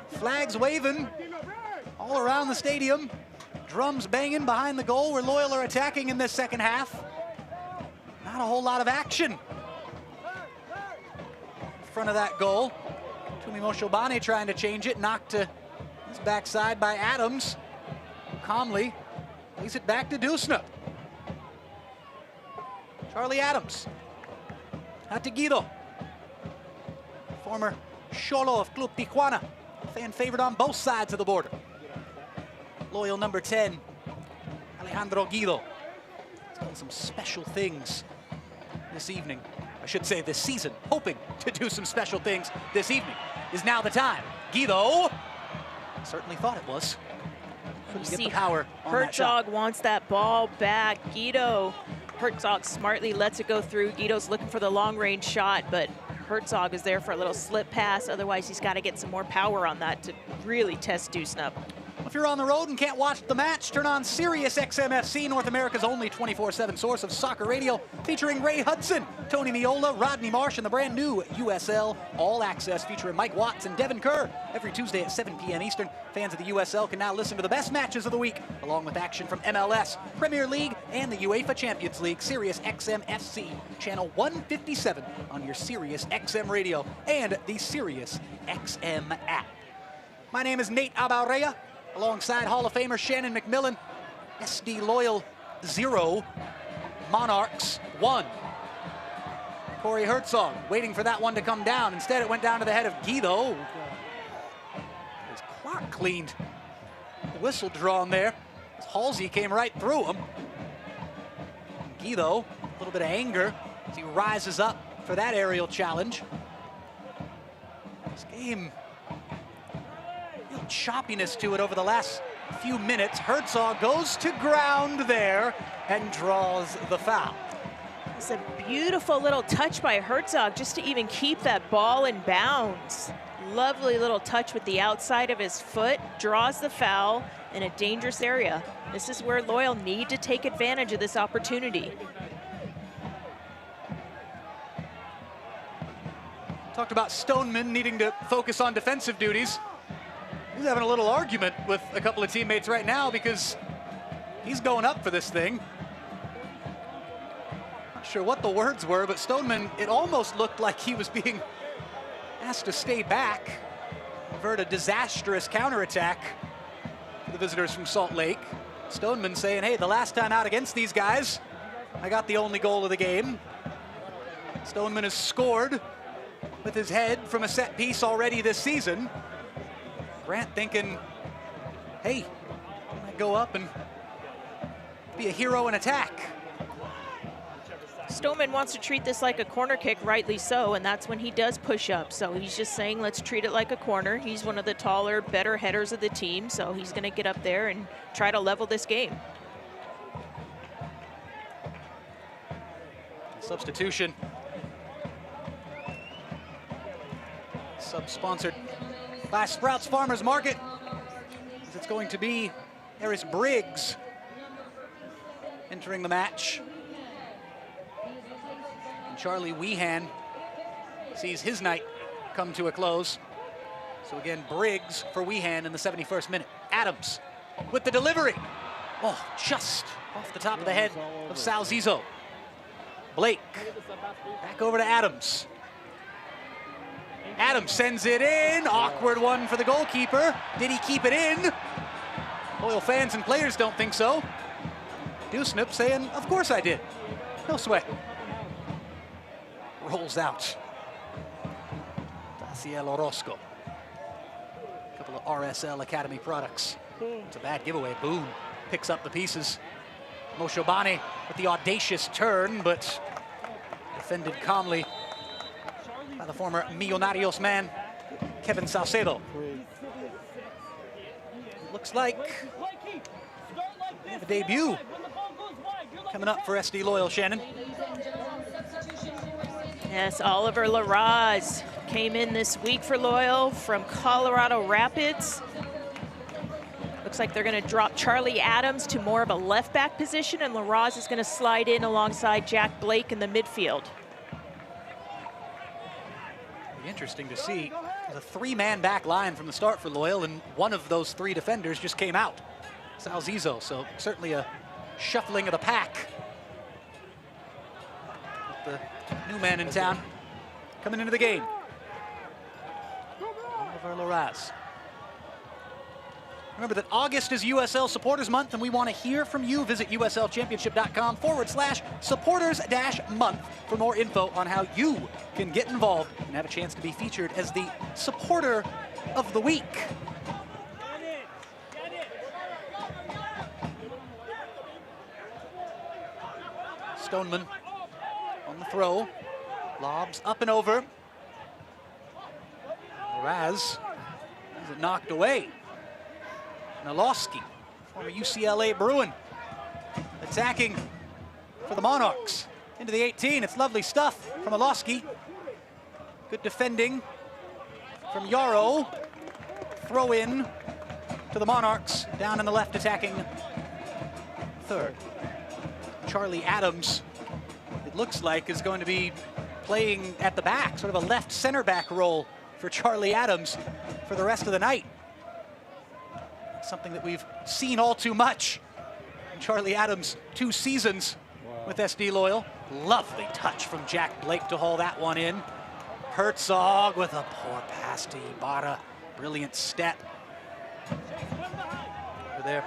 Flags waving all around the stadium. Drums banging behind the goal where Loyal are attacking in this second half. Not a whole lot of action in front of that goal. Tumi Moshobane trying to change it, knocked to his backside by Adams. Calmly lays it back to Dusnup. Charlie Adams Out to Guido. Former Cholo of Club Tijuana. Fan favorite on both sides of the border. Loyal number 10, Alejandro Guido. He's done some special things this evening. I should say this season, hoping to do some special things this evening. Is now the time. Guido certainly thought it was. Couldn't get the power on that shot. Herzog wants that ball back. Guido, Herzog smartly lets it go through. Guido's looking for the long range shot, but Herzog is there for a little slip pass. Otherwise, he's got to get some more power on that to really test Dusnup. If you're on the road and can't watch the match, turn on Sirius XM-FC, North America's only 24/7 source of soccer radio, featuring Ray Hudson, Tony Meola, Rodney Marsh, and the brand new USL All Access featuring Mike Watts and Devin Kerr. Every Tuesday at 7 p.m. Eastern, fans of the USL can now listen to the best matches of the week, along with action from MLS, Premier League, and the UEFA Champions League. Sirius XM-FC, channel 157 on your Sirius XM radio and the Sirius XM app. My name is Nate Abaurrea, alongside Hall of Famer Shannon McMillan. SD Loyal 0, Monarchs 1. Corey Herzog waiting for that one to come down. Instead, it went down to the head of Guido. His clock cleaned. The whistle drawn there. Halsey came right through him. Guido, a little bit of anger as he rises up for that aerial challenge. This game, real choppiness to it over the last few minutes. Herzog goes to ground there and draws the foul. It's a beautiful little touch by Herzog just to even keep that ball in bounds. Lovely little touch with the outside of his foot, draws the foul in a dangerous area. This is where Loyal need to take advantage of this opportunity. Talked about Stoneman needing to focus on defensive duties. He's having a little argument with a couple of teammates right now because he's going up for this thing. Not sure what the words were, but Stoneman, it almost looked like he was being asked to stay back, avert a disastrous counterattack for the visitors from Salt Lake. Stoneman saying, hey, the last time out against these guys, I got the only goal of the game. Stoneman has scored with his head from a set piece already this season. Grant thinking, hey, I'm gonna go up and be a hero in attack. Stoneman wants to treat this like a corner kick, rightly so, and that's when he does push up. So he's just saying, let's treat it like a corner. He's one of the taller, better headers of the team, so he's gonna get up there and try to level this game. Substitution. Sub-sponsored by Sprouts Farmers Market. It's going to be Harris Briggs entering the match. And Charlie Weehan sees his night come to a close. So again, Briggs for Weehan in the 71st minute. Adams with the delivery. Oh, just off the top of the head of Sal Zizzo. Blake back over to Adams. Adams sends it in. Awkward one for the goalkeeper. Did he keep it in? Loyal fans and players don't think so. Dusnup saying, of course I did. No sweat. Rolls out. Daciel Orozco. A couple of RSL Academy products. It's a bad giveaway. Boone picks up the pieces. Moshobane with the audacious turn, but defended calmly by the former Millonarios man, Kevin Salcedo. Looks like we have a debut coming up for SD Loyal, Shannon. Yes, Oliver Larraz came in this week for Loyal from Colorado Rapids. Looks like they're going to drop Charlie Adams to more of a left back position, and Larraz is going to slide in alongside Jack Blake in the midfield. Interesting to see. There's a three-man back line from the start for Loyal, and one of those three defenders just came out, Sal Zizzo, so certainly a shuffling of the pack. With the new man in town coming into the game. Oliver Larraz. Remember that August is USL Supporters Month, and we want to hear from you. Visit uslchampionship.com/supporters-month for more info on how you can get involved and have a chance to be featured as the supporter of the week. Stoneman on the throw, lobs up and over. Raz has it knocked away. Noloski, former UCLA Bruin, attacking for the Monarchs. Into the 18, it's lovely stuff from Noloski. Good defending from Yarrow. Throw in to the Monarchs, down in the left attacking third. Charlie Adams, it looks like, is going to be playing at the back, sort of a left center back role for Charlie Adams for the rest of the night. Something that we've seen all too much in Charlie Adams' 2 seasons with SD Loyal. Lovely touch from Jack Blake to haul that one in. Herzog with a poor pass to Ibarra. Brilliant step. Over there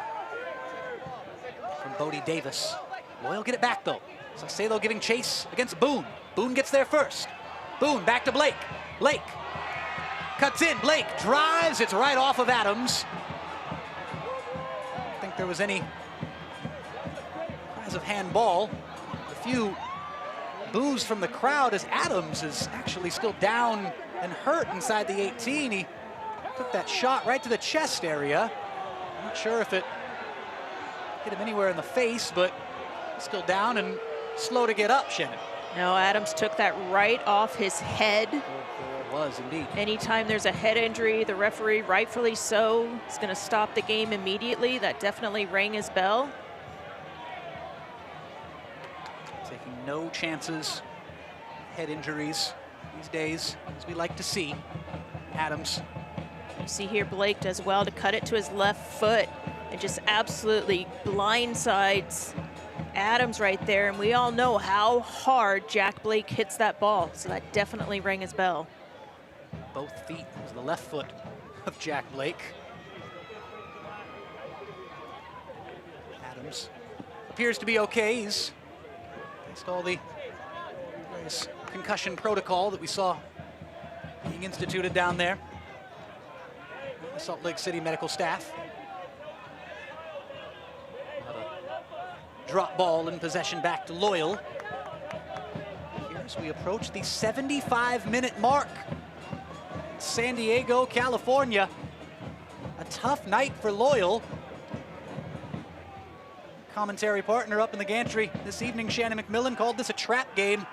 from Bodie Davis. Loyal get it back though. So Salo giving chase against Boone. Boone gets there first. Boone back to Blake. Blake cuts in. Blake drives. It's right off of Adams. There was any cries of handball. A few boos from the crowd as Adams is actually still down and hurt inside the 18. He took that shot right to the chest area. I'm not sure if it hit him anywhere in the face, but still down and slow to get up, Shannon. No, Adams took that right off his head. It was indeed. Anytime there's a head injury, the referee, rightfully so, is going to stop the game immediately. That definitely rang his bell. Taking no chances, head injuries these days, as we like to see. Adams. You see here Blake does well to cut it to his left foot and just absolutely blindsides Adams right there. And we all know how hard Jack Blake hits that ball, so that definitely rang his bell. Both feet was the left foot of Jack Blake. Adams appears to be okay. He's faced all the various concussion protocol that we saw being instituted down there. The Salt Lake City medical staff. Drop ball in possession back to Loyal. Here as we approach the 75-minute mark. San Diego, California. A tough night for Loyal. Commentary partner up in the gantry this evening, Shannon McMillan, called this a trap game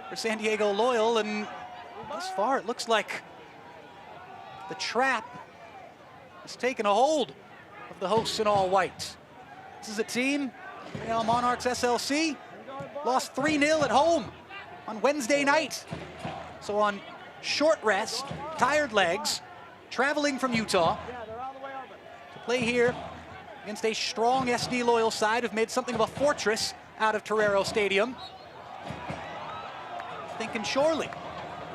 for San Diego Loyal, and thus far it looks like the trap has taken a hold of the hosts in all white. This is a team, Real Monarchs SLC, lost 3-0 at home on Wednesday night. So on short rest, tired legs, traveling from Utah to play here against a strong SD Loyal side who've made something of a fortress out of Torero Stadium. Thinking surely.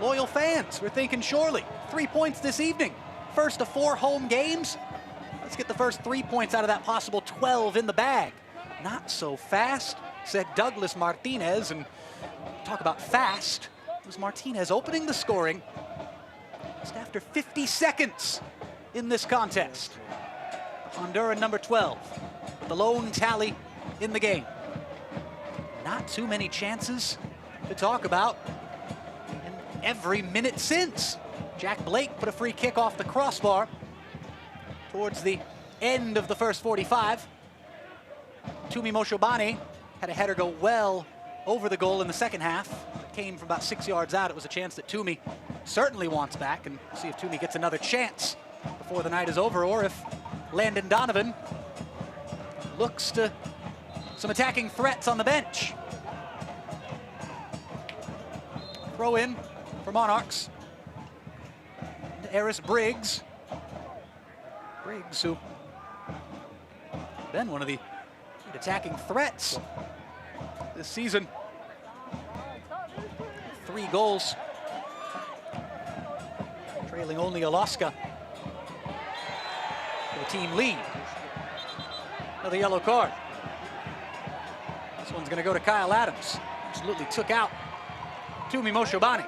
Loyal fans, we're thinking surely. 3 points this evening. First of 4 home games. Let's get the first 3 points out of that possible 12 in the bag. Not so fast, said Douglas Martinez. And talk about fast. It was Martinez opening the scoring just after 50 seconds in this contest. Honduran number 12, with the lone tally in the game. Not too many chances to talk about in every minute since. Jack Blake put a free kick off the crossbar towards the end of the first 45. Tumi Moshobane had a header go well over the goal in the second half. It came from about 6 yards out. It was a chance that Tumi certainly wants back, and we'll see if Tumi gets another chance before the night is over, or if Landon Donovan looks to some attacking threats on the bench. Throw in for Monarchs. To Eris Briggs. Briggs, who been one of the attacking threats this season. 3 goals. Trailing only Alaska. The 14 lead. Another yellow card. This one's going to go to Kyle Adams. Absolutely took out Tumi Moshobani.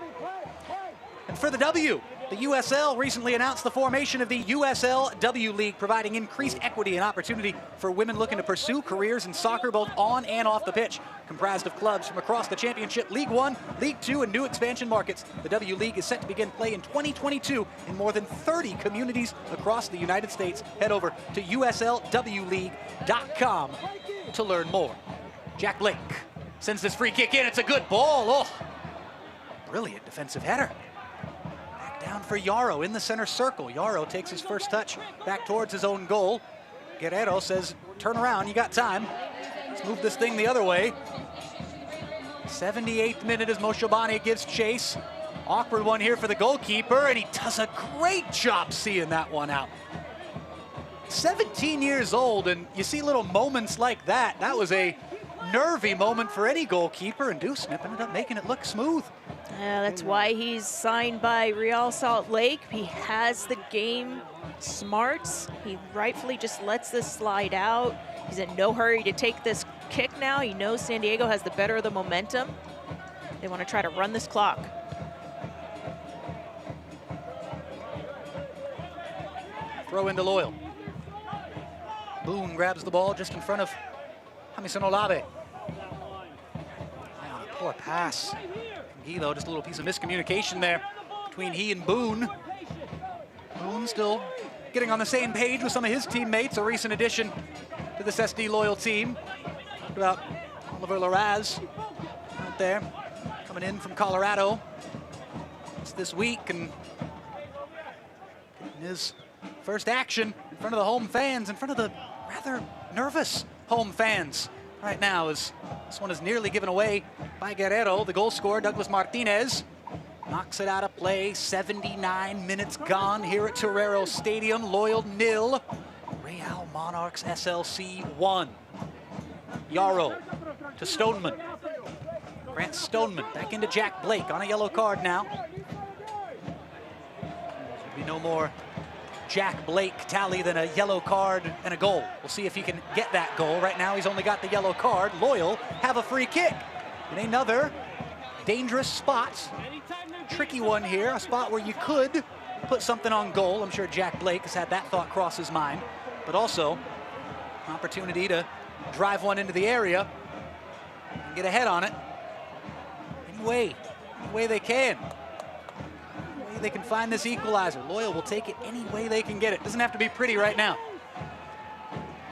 And for the W, the USL recently announced the formation of the USL W League, providing increased equity and opportunity for women looking to pursue careers in soccer both on and off the pitch. Comprised of clubs from across the Championship, League One, League Two, and new expansion markets, the W League is set to begin play in 2022 in more than 30 communities across the United States. Head over to uslwleague.com to learn more. Jack Blake sends this free kick in. It's a good ball. Oh, brilliant defensive header. Down for Yarrow in the center circle. Yarrow takes his first touch back towards his own goal. Guerrero says, turn around, you got time. Let's move this thing the other way. 78th minute as Moshobani gives chase. Awkward one here for the goalkeeper, and he does a great job seeing that one out. 17 years old, and you see little moments like that. That was a nervy moment for any goalkeeper, and Dewsnip ended up making it look smooth. Yeah, that's why he's signed by Real Salt Lake. He has the game smarts. He rightfully just lets this slide out. He's in no hurry to take this kick now. He knows San Diego has the better of the momentum. They want to try to run this clock. Throw into Loyal. Boone grabs the ball just in front of Jamison Olave. Wow, poor pass. Guido, just a little piece of miscommunication there between he and Boone. Boone still getting on the same page with some of his teammates, a recent addition to this SD Loyal team. Talked about Oliver Larraz out there, coming in from Colorado. It's this week, and his first action in front of the home fans, in front of the rather nervous home fans right now, as this one is nearly given away by Guerrero. The goal scorer, Douglas Martinez, knocks it out of play. 79 minutes gone here at Torero Stadium. Loyal 0, Real Monarchs SLC 1. Yarrow to Stoneman. Grant Stoneman back into Jack Blake on a yellow card now. There'll be no more Jack Blake tally than a yellow card and a goal. We'll see if he can get that goal. Right now he's only got the yellow card. Loyal have a free kick in another dangerous spot. Tricky one here, a spot where you could put something on goal. I'm sure Jack Blake has had that thought cross his mind, but also an opportunity to drive one into the area and get ahead on it any way they can. They can find this equalizer. Loyal will take it any way they can get it. Doesn't have to be pretty right now.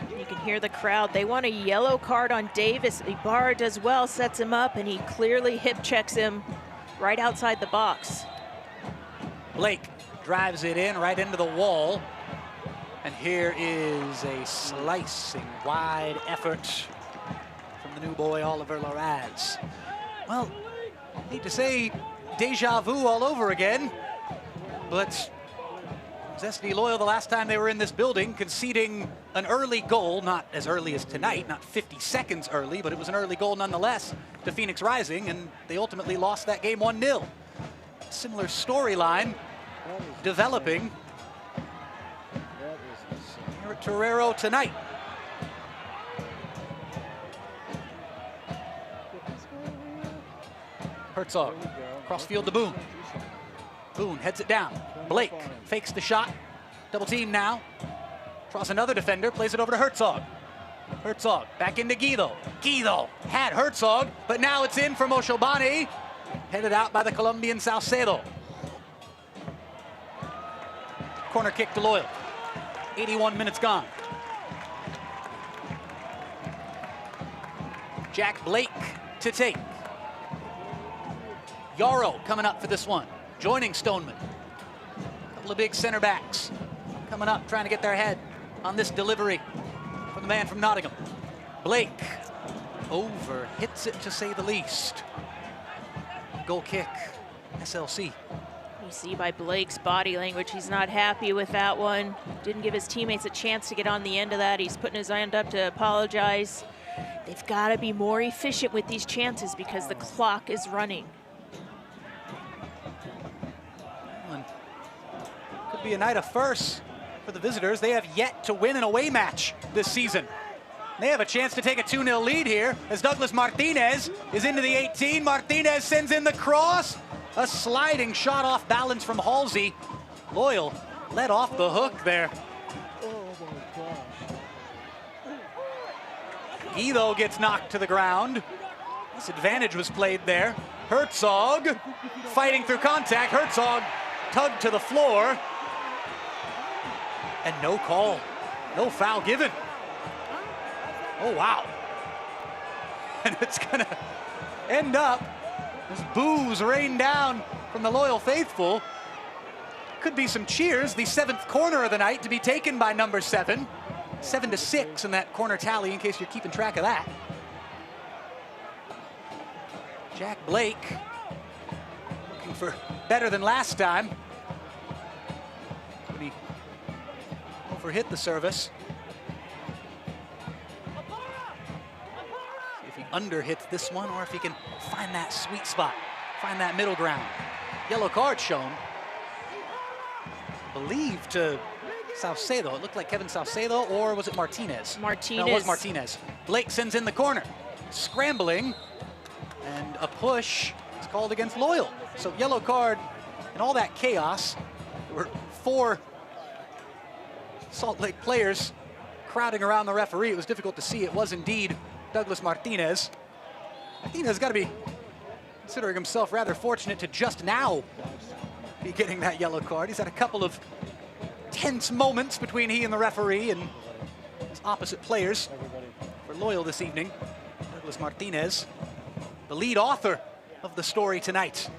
You can hear the crowd. They want a yellow card on Davis. Ibarra does well, sets him up, and he clearly hip checks him right outside the box. Blake drives it in right into the wall. And here is a slicing wide effort from the new boy, Oliver Larraz. Well, I hate to say deja vu all over again, but SD Loyal, the last time they were in this building, conceding an early goal, not as early as tonight, not 50 seconds early, but it was an early goal nonetheless to Phoenix Rising, and they ultimately lost that game 1-0. Similar storyline developing here at Torero tonight. Herzog, crossfield to Boone. Boone heads it down. Blake fakes the shot. Double team now. Draws another defender, plays it over to Herzog. Herzog back into Guido. Guido had Herzog, but now it's in for Moshobani. Headed out by the Colombian Salcedo. Corner kick to Loyal. 81 minutes gone. Jack Blake to take. Yarrow coming up for this one, joining Stoneman. A couple of big center backs coming up, trying to get their head on this delivery from the man from Nottingham. Blake over, hits it to say the least. Goal kick, SLC. You see by Blake's body language, he's not happy with that one. Didn't give his teammates a chance to get on the end of that. He's putting his hand up to apologize. They've got to be more efficient with these chances because the clock is running. Could be a night of firsts for the visitors. They have yet to win an away match this season. They have a chance to take a 2-0 lead here as Douglas Martinez is into the 18. Martinez sends in the cross. A sliding shot off balance from Halsey. Loyal let off the hook there. Guido gets knocked to the ground. Disadvantage was played there. Herzog fighting through contact. Herzog tugged to the floor. And no call. No foul given. Oh, wow. And it's gonna end up as boos rain down from the Loyal faithful. Could be some cheers. The 7th corner of the night to be taken by number 7. 7-6 in that corner tally in case you're keeping track of that. Jack Blake looking for better than last time. But he overhit the service. See if he underhits this one or if he can find that sweet spot, find that middle ground. Yellow card shown, I believe, to Saucedo. It looked like Kevin Saucedo, or was it Martinez? Martinez. No, it was Martinez. Blake sends in the corner, scrambling, and a push is called against Loyal. So yellow card and all that chaos. There were 4 Salt Lake players crowding around the referee. It was difficult to see. It was indeed Douglas Martinez. Martinez got to be considering himself rather fortunate to just now be getting that yellow card. He's had a couple of tense moments between he and the referee and his opposite players for Loyal this evening. Douglas Martinez, the lead author of the story tonight.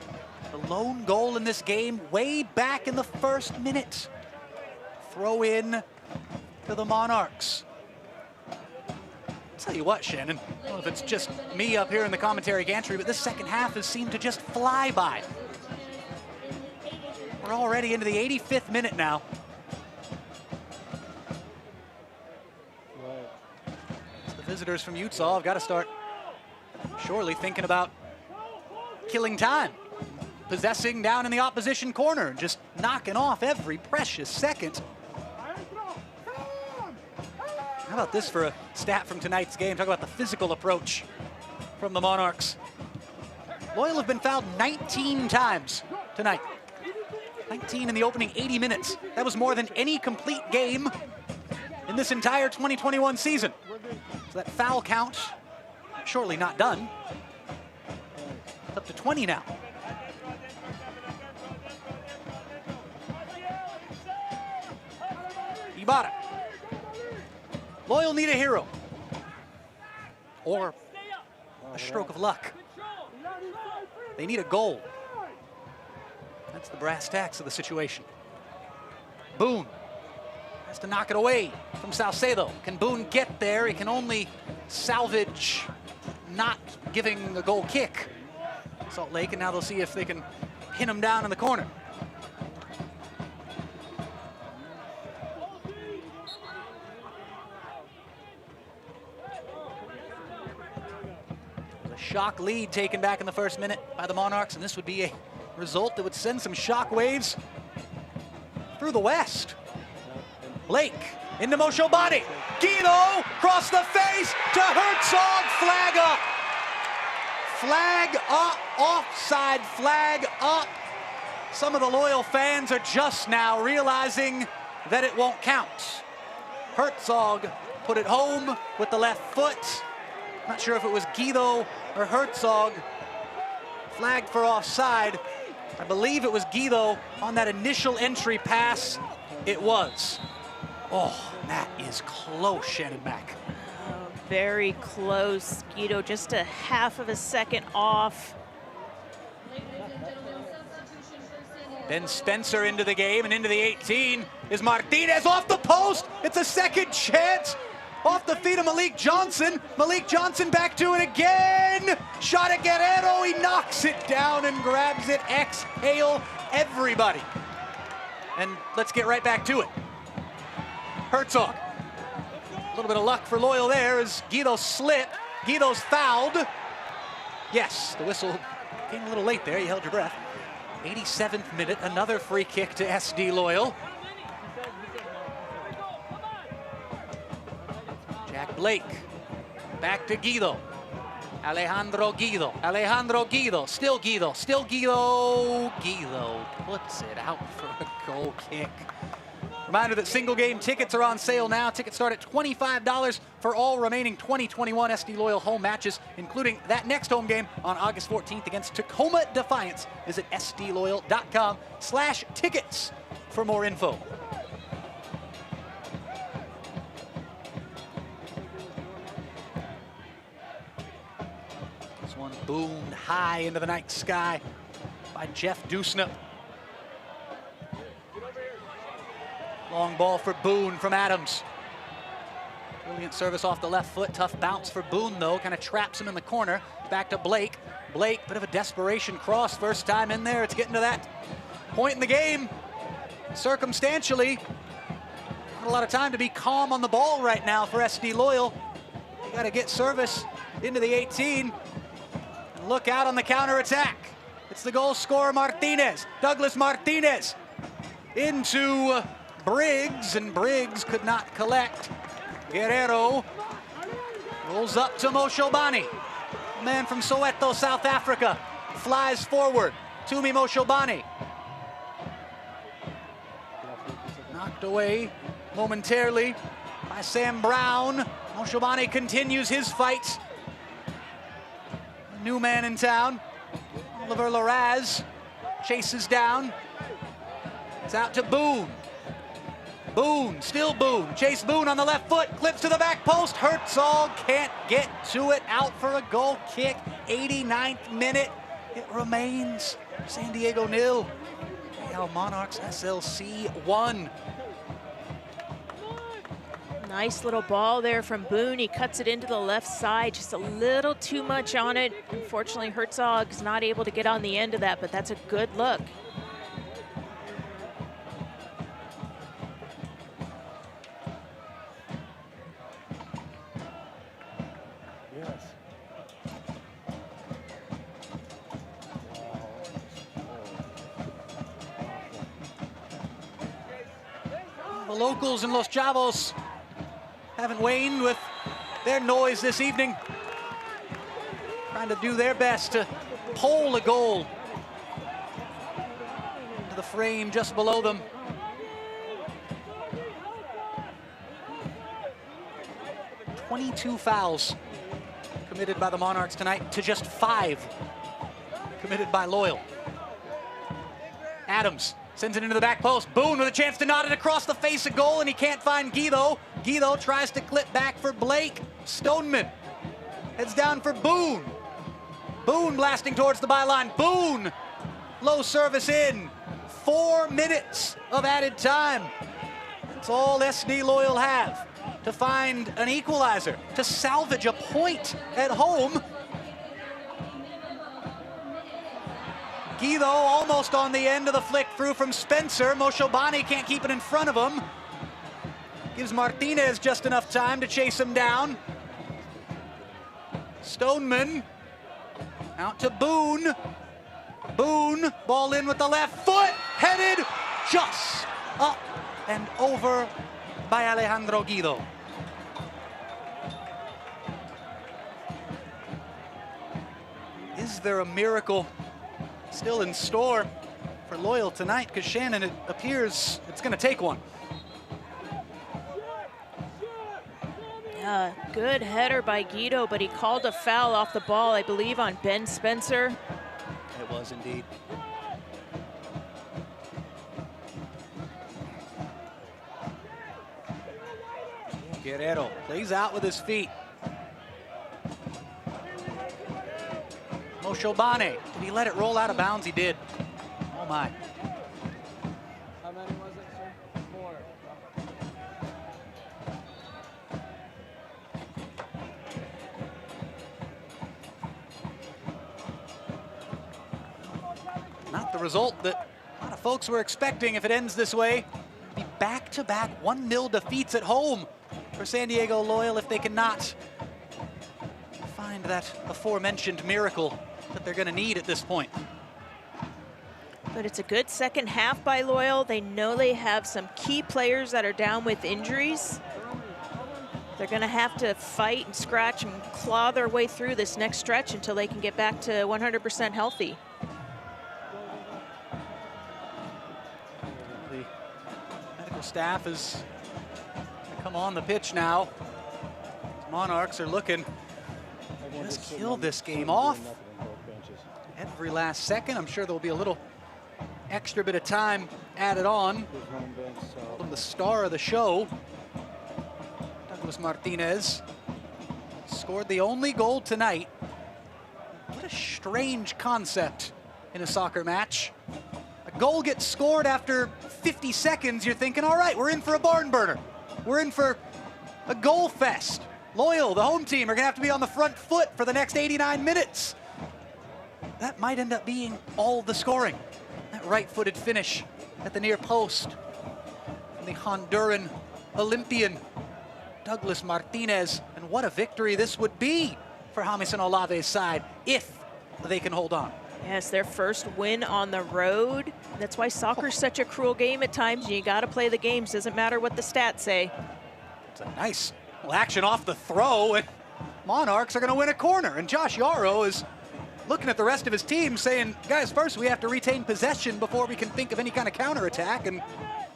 The lone goal in this game way back in the 1st minute. Throw in to the Monarchs. I'll tell you what, Shannon, I don't know if it's just me up here in the commentary gantry, but this second half has seemed to just fly by. We're already into the 85th minute now. So the visitors from Utah have got to start surely thinking about killing time, possessing down in the opposition corner, and just knocking off every precious second. How about this for a stat from tonight's game? Talk about the physical approach from the Monarchs. Loyal have been fouled 19 times tonight. 19 in the opening 80 minutes. That was more than any complete game in this entire 2021 season. So that foul count, surely not done. It's up to 20 now. Ibarra. Loyal need a hero. Or a stroke of luck. They need a goal. That's the brass tacks of the situation. Boone has to knock it away from Saucedo. Can Boone get there? He can only salvage not giving a goal kick. Salt Lake, and now they'll see if they can pin him down in the corner. There's a shock lead taken back in the 1st minute by the Monarchs, and this would be a result that would send some shock waves through the West. Blake into Mosho Body. Guido across the face to Herzog. Flag up. Flag up. Offside flag up. Some of the Loyal fans are just now realizing that it won't count. Herzog put it home with the left foot. Not sure if it was Guido or Herzog flagged for offside. I believe it was Guido on that initial entry pass. It was. Oh, that is close, Shannon Mack. Oh, very close. Guido just a half of a second off. Then Spencer into the game, and into the 18 is Martinez off the post. It's a second chance. Off the feet of Malik Johnson. Malik Johnson back to it again. Shot at Guerrero. He knocks it down and grabs it. Exhale, everybody. And let's get right back to it. Herzog. A little bit of luck for Loyal there as Guido slipped. Guido's fouled. Yes, the whistle came a little late there. You held your breath. 87th minute, another free kick to SD Loyal. Jack Blake. Back to Guido. Alejandro Guido. Still Guido. Guido puts it out for a goal kick. Reminder that single game tickets are on sale now. Tickets start at $25 for all remaining 2021 SD Loyal home matches, including that next home game on August 14th against Tacoma Defiance. Visit sdloyal.com/tickets for more info. This one boomed high into the night sky by Jeff Dusna. Long ball for Boone from Adams. Brilliant service off the left foot. Tough bounce for Boone, though. Kind of traps him in the corner. Back to Blake. Blake, bit of a desperation cross. First time in there. It's getting to that point in the game. Circumstantially, not a lot of time to be calm on the ball right now for SD Loyal. They got to get service into the 18 and look out on the counterattack. It's the goal scorer Martinez. Douglas Martinez into Briggs, and Briggs could not collect. Guerrero rolls up to Moshobani. A man from Soweto, South Africa, flies forward. Tumi Moshobani. Knocked away momentarily by Sam Brown. Moshobani continues his fight. New man in town, Oliver Laraz, chases down. It's out to Boone. Boone, still Boone. Chase Boone on the left foot, clips to the back post. Herzog can't get to it. Out for a goal kick. 89th minute. It remains San Diego 0. Real Monarchs SLC 1. Nice little ball there from Boone. He cuts it into the left side, just a little too much on it. Unfortunately, Herzog's not able to get on the end of that, but that's a good look. The locals in Los Chavos haven't waned with their noise this evening. Trying to do their best to pole a goal into the frame just below them. "22 fouls committed by the Monarchs tonight to just 5 committed by Loyal. Adams sends it into the back post. Boone with a chance to nod it across the face of goal, and he can't find Guido. Guido tries to clip back for Blake. Stoneman heads down for Boone. Boone blasting towards the byline. Boone, low service in. 4 minutes of added time. That's all SD Loyal have to find an equalizer, to salvage a point at home. Guido almost on the end of the flick through from Spencer. Moshobani can't keep it in front of him. Gives Martinez just enough time to chase him down. Stoneman out to Boone. Boone, ball in with the left foot, headed just up and over by Alejandro Guido. Is there a miracle still in store for Loyal tonight? Because Shannon, it appears it's going to take one. Good header by Guido, but he called a foul off the ball, I believe, on Ben Spencer. It was indeed. Guerrero plays out with his feet. Moshobani, did he let it roll out of bounds? He did. Oh my. How many was it, sir? 4. Not the result that a lot of folks were expecting if it ends this way. Be back-to-back 1-0 defeats at home for San Diego Loyal if they cannot find that aforementioned miracle that they're going to need at this point. But it's a good second half by Loyal. They know they have some key players that are down with injuries. They're going to have to fight and scratch and claw their way through this next stretch until they can get back to 100% healthy. The medical staff is come on the pitch now. Monarchs are looking to just kill this game off every last second. I'm sure there'll be a little extra bit of time added on. The star of the show, Douglas Martinez, scored the only goal tonight. What a strange concept in a soccer match. A goal gets scored after 50 seconds. You're thinking, all right, we're in for a barn burner. We're in for a goal fest. Loyal, the home team, are gonna have to be on the front foot for the next 89 minutes. That might end up being all the scoring. That right-footed finish at the near post. And the Honduran Olympian, Douglas Martinez. And what a victory this would be for Jamison Olave's side if they can hold on. Yes, their first win on the road. That's why soccer's such a cruel game at times. You got to play the games. Doesn't matter what the stats say. It's a nice action off the throw, and Monarchs are going to win a corner. And Josh Yarrow is looking at the rest of his team saying, guys, first we have to retain possession before we can think of any kind of counterattack. And it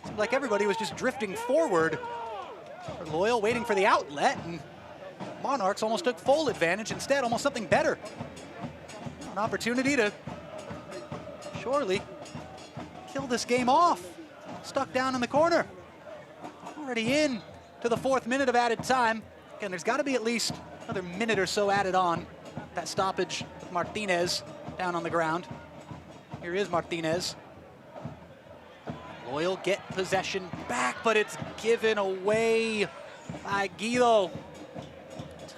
seemed like everybody was just drifting forward. Loyal waiting for the outlet, and Monarchs almost took full advantage instead, almost something better. An opportunity to surely kill this game off. Stuck down in the corner. Already in to the 4th minute of added time. Again, there's got to be at least another minute or so added on. That stoppage with Martinez down on the ground. Here is Martinez. Loyal get possession back, but it's given away by Guido.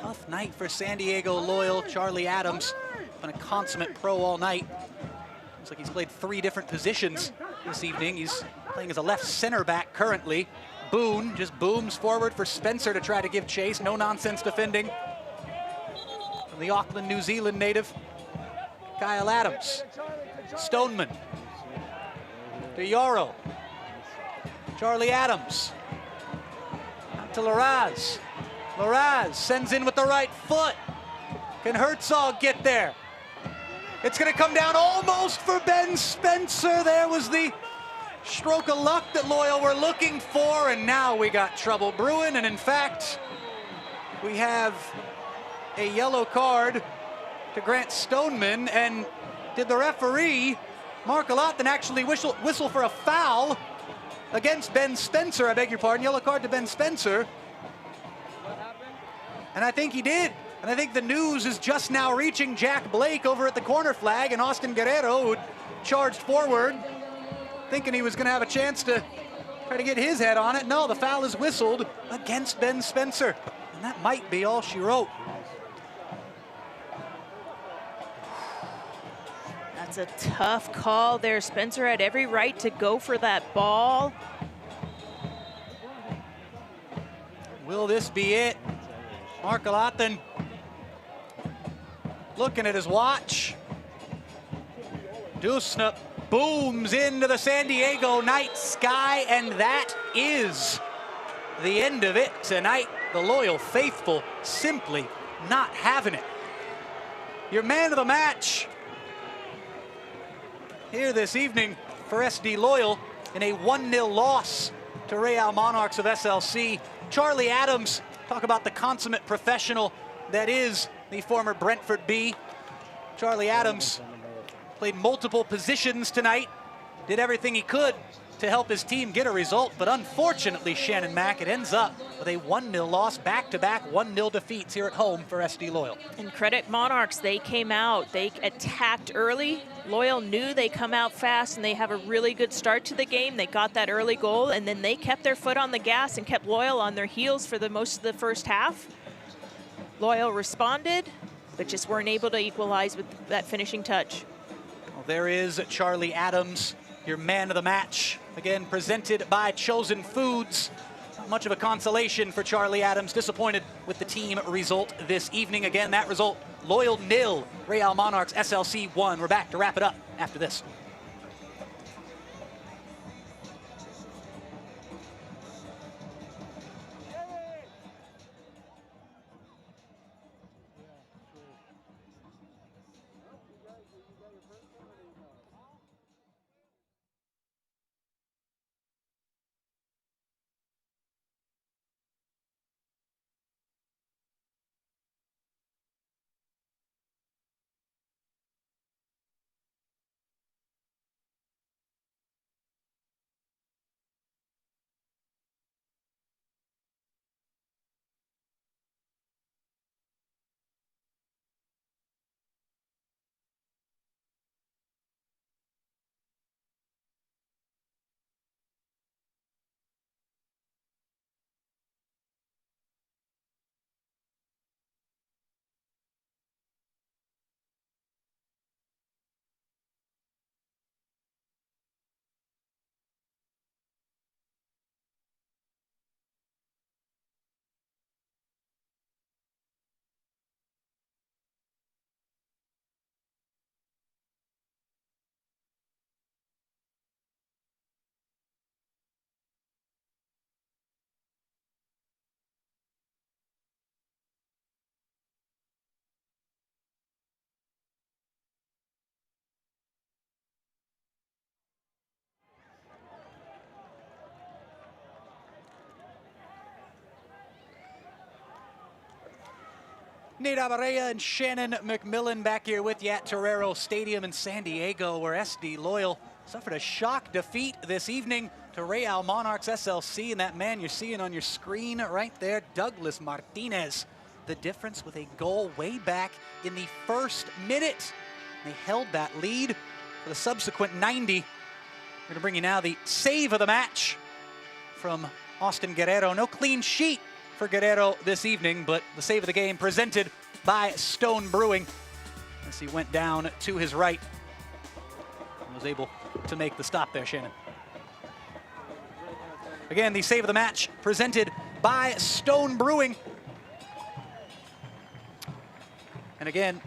Tough night for San Diego Loyal. Charlie Adams, been a consummate pro all night. Looks like he's played 3 different positions this evening. He's playing as a left center back currently. Boone just booms forward for Spencer to try to give chase. No nonsense defending from the Auckland, New Zealand native, Kyle Adams. Stoneman to Yarrow. Charlie Adams out to Larraz. Larraz sends in with the right foot. Can Herzog get there? It's going to come down almost for Ben Spencer. There was the stroke of luck that Loyal were looking for, and now we got trouble brewing. And in fact, we have a yellow card to Grant Stoneman. And did the referee, Mark Alothan, actually whistle for a foul against Ben Spencer? I beg your pardon, yellow card to Ben Spencer. And I think he did. And I think the news is just now reaching Jack Blake over at the corner flag, and Austin Guerrero, who charged forward, thinking he was going to have a chance to try to get his head on it. No, the foul is whistled against Ben Spencer. And that might be all she wrote. That's a tough call there. Spencer had every right to go for that ball. Will this be it? Mark Alothan looking at his watch. Dusnup booms into the San Diego night sky, and that is the end of it tonight. The Loyal faithful simply not having it. Your man of the match here this evening for SD Loyal in a 1-0 loss to Real Monarchs of SLC. Charlie Adams, talk about the consummate professional that is the former Brentford B. Charlie Adams played multiple positions tonight, did everything he could to help his team get a result, but unfortunately, Shannon Mack, it ends up with a 1-0 loss, back-to-back 1-0 defeats here at home for SD Loyal. And credit Monarchs, they came out, they attacked early. Loyal knew they come out fast and they have a really good start to the game. They got that early goal, and then they kept their foot on the gas and kept Loyal on their heels for the most of the first half. Loyal responded, but just weren't able to equalize with that finishing touch. Well, there is Charlie Adams, your man of the match, again presented by Chosen Foods. Not much of a consolation for Charlie Adams, disappointed with the team result this evening. Again, that result, Loyal 0, Real Monarchs SLC 1. We're back to wrap it up after this. Nate Abaurrea and Shannon McMillan back here with you at Torero Stadium in San Diego, where SD Loyal suffered a shock defeat this evening to Real Monarchs SLC. And that man you're seeing on your screen right there, Douglas Martinez. The difference with a goal way back in the first minute. They held that lead for the subsequent 90. We're going to bring you now the save of the match from Austin Guerrero. No clean sheet for Guerrero this evening, but the save of the game presented by Stone Brewing as he went down to his right and was able to make the stop there, Shannon. Again, the save of the match presented by Stone Brewing. And again,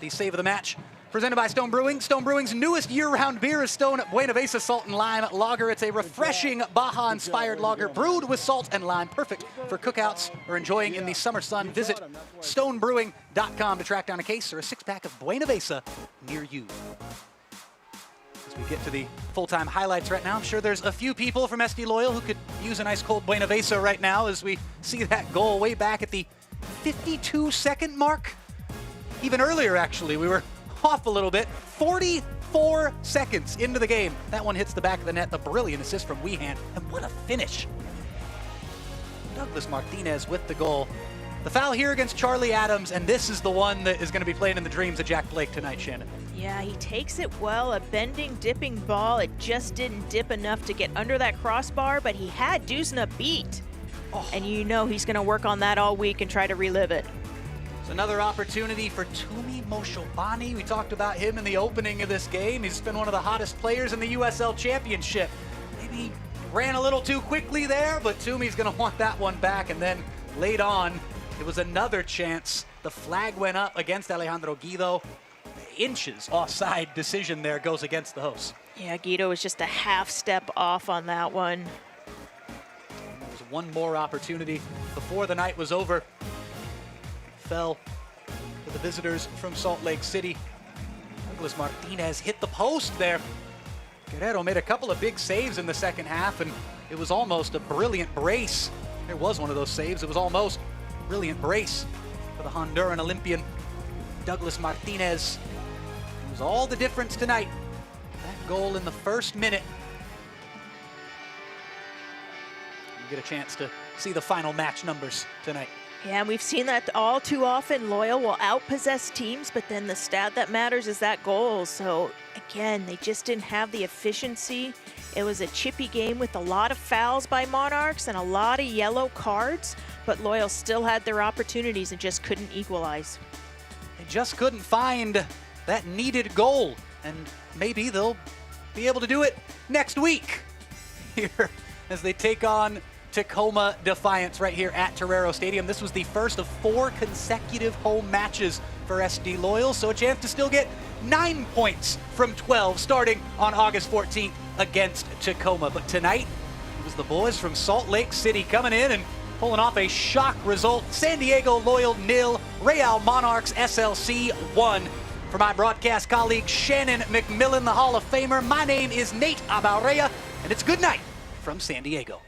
the save of the match presented by Stone Brewing. Stone Brewing's newest year-round beer is Stone Buenavesa Salt and Lime Lager. It's a refreshing Baja-inspired lager brewed with salt and lime, perfect for cookouts or enjoying in the summer sun. Visit stonebrewing.com to track down a case or a six-pack of Buenavesa near you. As we get to the full-time highlights right now, I'm sure there's a few people from SD Loyal who could use a nice cold Buenavesa right now as we see that goal way back at the 52-second mark. Even earlier, actually, we were off a little bit. 44 seconds into the game. That one hits the back of the net. A brilliant assist from Weehan. And what a finish. Douglas Martinez with the goal. The foul here against Charlie Adams, and this is the one that is going to be playing in the dreams of Jack Blake tonight, Shannon. Yeah, he takes it well, a bending, dipping ball. It just didn't dip enough to get under that crossbar, but he had Duzna beat. Oh. And you know he's going to work on that all week and try to relive it. Another opportunity for Tumi Moshobani. We talked about him in the opening of this game. He's been one of the hottest players in the USL Championship. Maybe ran a little too quickly there, but Tumi's going to want that one back. And then late on, it was another chance. The flag went up against Alejandro Guido. Inches offside decision there goes against the hosts. Yeah, Guido was just a half step off on that one. There was one more opportunity before the night was over. Fell to the visitors from Salt Lake City. Douglas Martinez hit the post there. Guerrero made a couple of big saves in the second half, and it was almost a brilliant brace. There was one of those saves. It was almost a brilliant brace for the Honduran Olympian, Douglas Martinez. It was all the difference tonight. That goal in the first minute. You get a chance to see the final match numbers tonight. Yeah, we've seen that all too often. Loyal will outpossess teams, but then the stat that matters is that goal. So again, they just didn't have the efficiency. It was a chippy game with a lot of fouls by Monarchs and a lot of yellow cards, but Loyal still had their opportunities and just couldn't equalize. They just couldn't find that needed goal, and maybe they'll be able to do it next week here as they take on Tacoma Defiance right here at Torero Stadium. This was the first of 4 consecutive home matches for SD Loyal, so a chance to still get 9 points from 12 starting on August 14th against Tacoma. But tonight, it was the boys from Salt Lake City coming in and pulling off a shock result. San Diego Loyal 0, Real Monarchs SLC 1. For my broadcast colleague Shannon McMillan, the Hall of Famer, my name is Nate Abaurrea, and it's good night from San Diego.